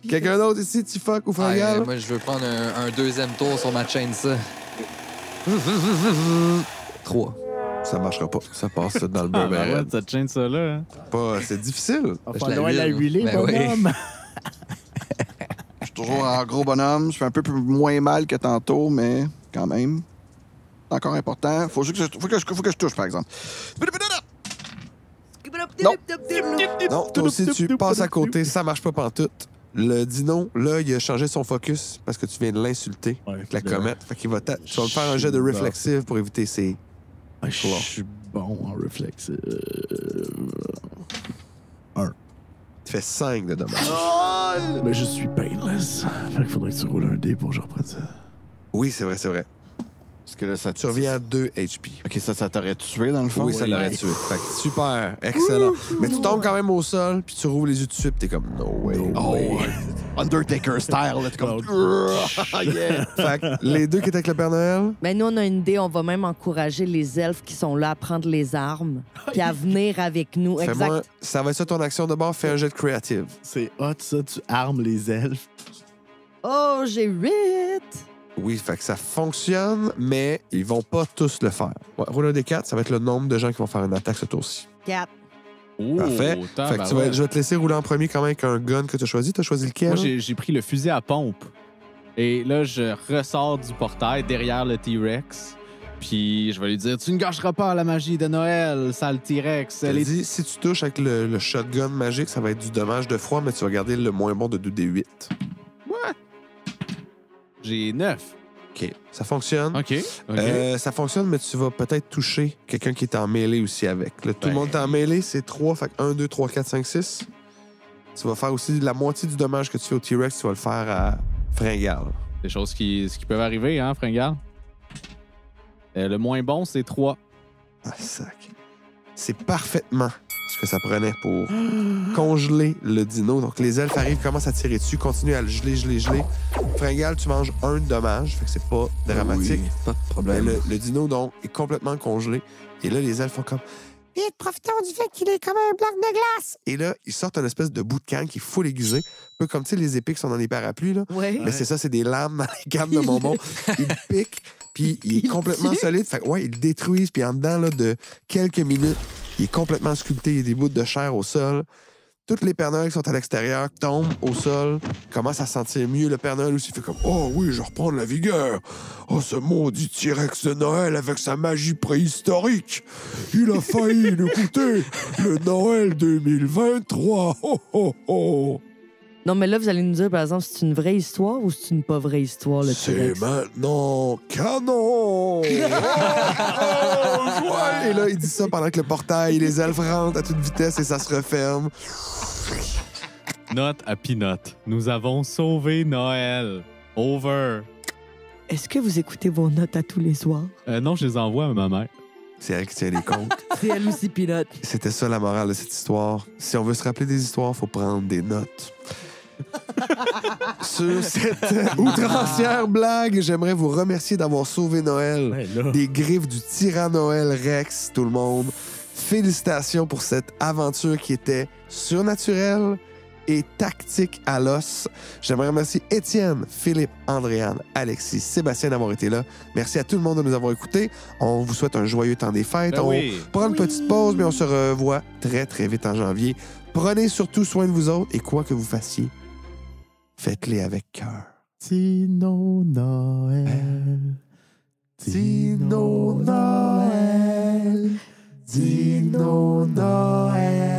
Quelqu'un d'autre ici, Tifoc ou Fringal? Moi, je veux prendre un deuxième tour sur ma chaîne, ça. 3. Ça marchera pas. Ça passe dans le Ah, beurre. ben ouais, cette chaîne, ça, là. Pas, c'est difficile. On Je va la loin la huile. huiler, Ben oui. bonhomme. Je suis toujours en gros bonhomme. Je fais un peu moins mal que tantôt, mais quand même. C'est encore important. Faut que je touche, par exemple. Non, toi aussi, tu passes à côté. Ça marche pas pantoute. Le dino, là, il a changé son focus parce que tu viens de l'insulter Ouais, avec la là. comète. Fait qu'il va tu vas me faire un jet de réflexive pour éviter ses... Je suis bon en réflexe. Tu fais 5 de dommages. Mais je suis painless. Fait qu'il faudrait que tu roules un dé pour que je reprenne ça. Oui, c'est vrai, c'est vrai. Parce que là, ça Tu reviens à 2 HP. OK, ça t'aurait tué, dans le fond? Oui, ça l'aurait tué. Fait que super, excellent. Mais tu tombes quand même au sol, puis tu rouvres les yeux tout de suite, puis t'es comme, no way. Oh, Undertaker style, là, t'es comme... Yeah. Fait que les deux qui étaient avec le Père Noël, Mais nous, on a une idée. On va même encourager les elfes qui sont là à prendre les armes puis à venir avec nous. fais-moi, Exact. ça va être ça ton action de bord, fais un jet de créative. C'est hot, ça. Tu armes les elfes. Oh, j'ai 8. Oui, fait que ça fonctionne, mais ils vont pas tous le faire. Ouais, roule un des 4, ça va être le nombre de gens qui vont faire une attaque ce tour-ci. 4. Oh, Parfait. Fait que je vais te laisser rouler en premier quand même avec un gun que tu as choisi. Tu as choisi lequel? Moi, j'ai pris le fusil à pompe. Et là, je ressors du portail derrière le T-Rex. Puis je vais lui dire, tu ne gâcheras pas la magie de Noël, sale T-Rex. Je te dis, si tu touches avec le shotgun magique, ça va être du dommage de froid, mais tu vas garder le moins bon de 2d8. J'ai 9. OK. Ça fonctionne. OK. Ça fonctionne, mais tu vas peut-être toucher quelqu'un qui est en mêlée aussi avec. Là, tout le monde est en mêlée, c'est 3. Fait que 1, 2, 3, 4, 5, 6. Tu vas faire aussi la moitié du dommage que tu fais au T-Rex, tu vas le faire à Fringal. Des choses qui peuvent arriver, hein, Fringal? Le moins bon, c'est 3. Ah, sac. C'est parfaitement ce que ça prenait pour congeler le dino. Donc, les elfes arrivent, commencent à tirer dessus, continuent à le geler. Fringal, tu manges 1 de dommage, fait que c'est pas dramatique. Oui, pas de Mais problème. le dino, donc, est complètement congelé. Et là, les elfes font comme... Vite, profitons du fait qu'il est comme un bloc de glace. Et là, ils sortent une espèce de bout de canne qui est full aiguisé. Un peu comme, tu sais, les épées qui sont dans les parapluies, là. Oui. Mais c'est ça, c'est des lames dans les cannes de bonbons. Ils piquent, puis il est complètement solide. Fait que, ouais, ils le détruisent, puis en dedans, là, de quelques minutes, il est complètement sculpté. Il y a des bouts de chair au sol. Toutes les Pères Noël qui sont à l'extérieur tombent au sol, commencent à sentir mieux. Le Père Noël aussi fait comme « Oh oui, je reprends de la vigueur. Oh, ce maudit T-Rex de Noël avec sa magie préhistorique. Il a failli nous coûter le Noël 2023. Oh, oh, oh. » Non, mais là, vous allez nous dire, par exemple, si c'est une vraie histoire ou si c'est une pas vraie histoire, le C'est T-Rex. maintenant canon! Ouais! Et là, il dit ça pendant que le portail, les elfes rentrent à toute vitesse et ça se referme. Note à Peanut. Nous avons sauvé Noël. Over. Est-ce que vous écoutez vos notes à tous les soirs? Non, je les envoie à ma mère. C'est elle qui tient les comptes. C'est elle aussi, Peanut. C'était ça la morale de cette histoire. Si on veut se rappeler des histoires, il faut prendre des notes. Sur cette outrancière blague, j'aimerais vous remercier d'avoir sauvé Noël Ouais, là. des griffes du tyran Noël Rex, tout le monde. Félicitations pour cette aventure qui était surnaturelle et tactique à l'os. J'aimerais remercier Étienne, Philippe, Andréane, Alexis, Sébastien d'avoir été là. Merci à tout le monde de nous avoir écoutés. On vous souhaite un joyeux temps des fêtes. Ben On oui. prend une petite pause, mais on se revoit très, très vite en janvier. Prenez surtout soin de vous autres et quoi que vous fassiez, faites-les avec cœur. Tino Noël. Tino Noël. Tino Noël.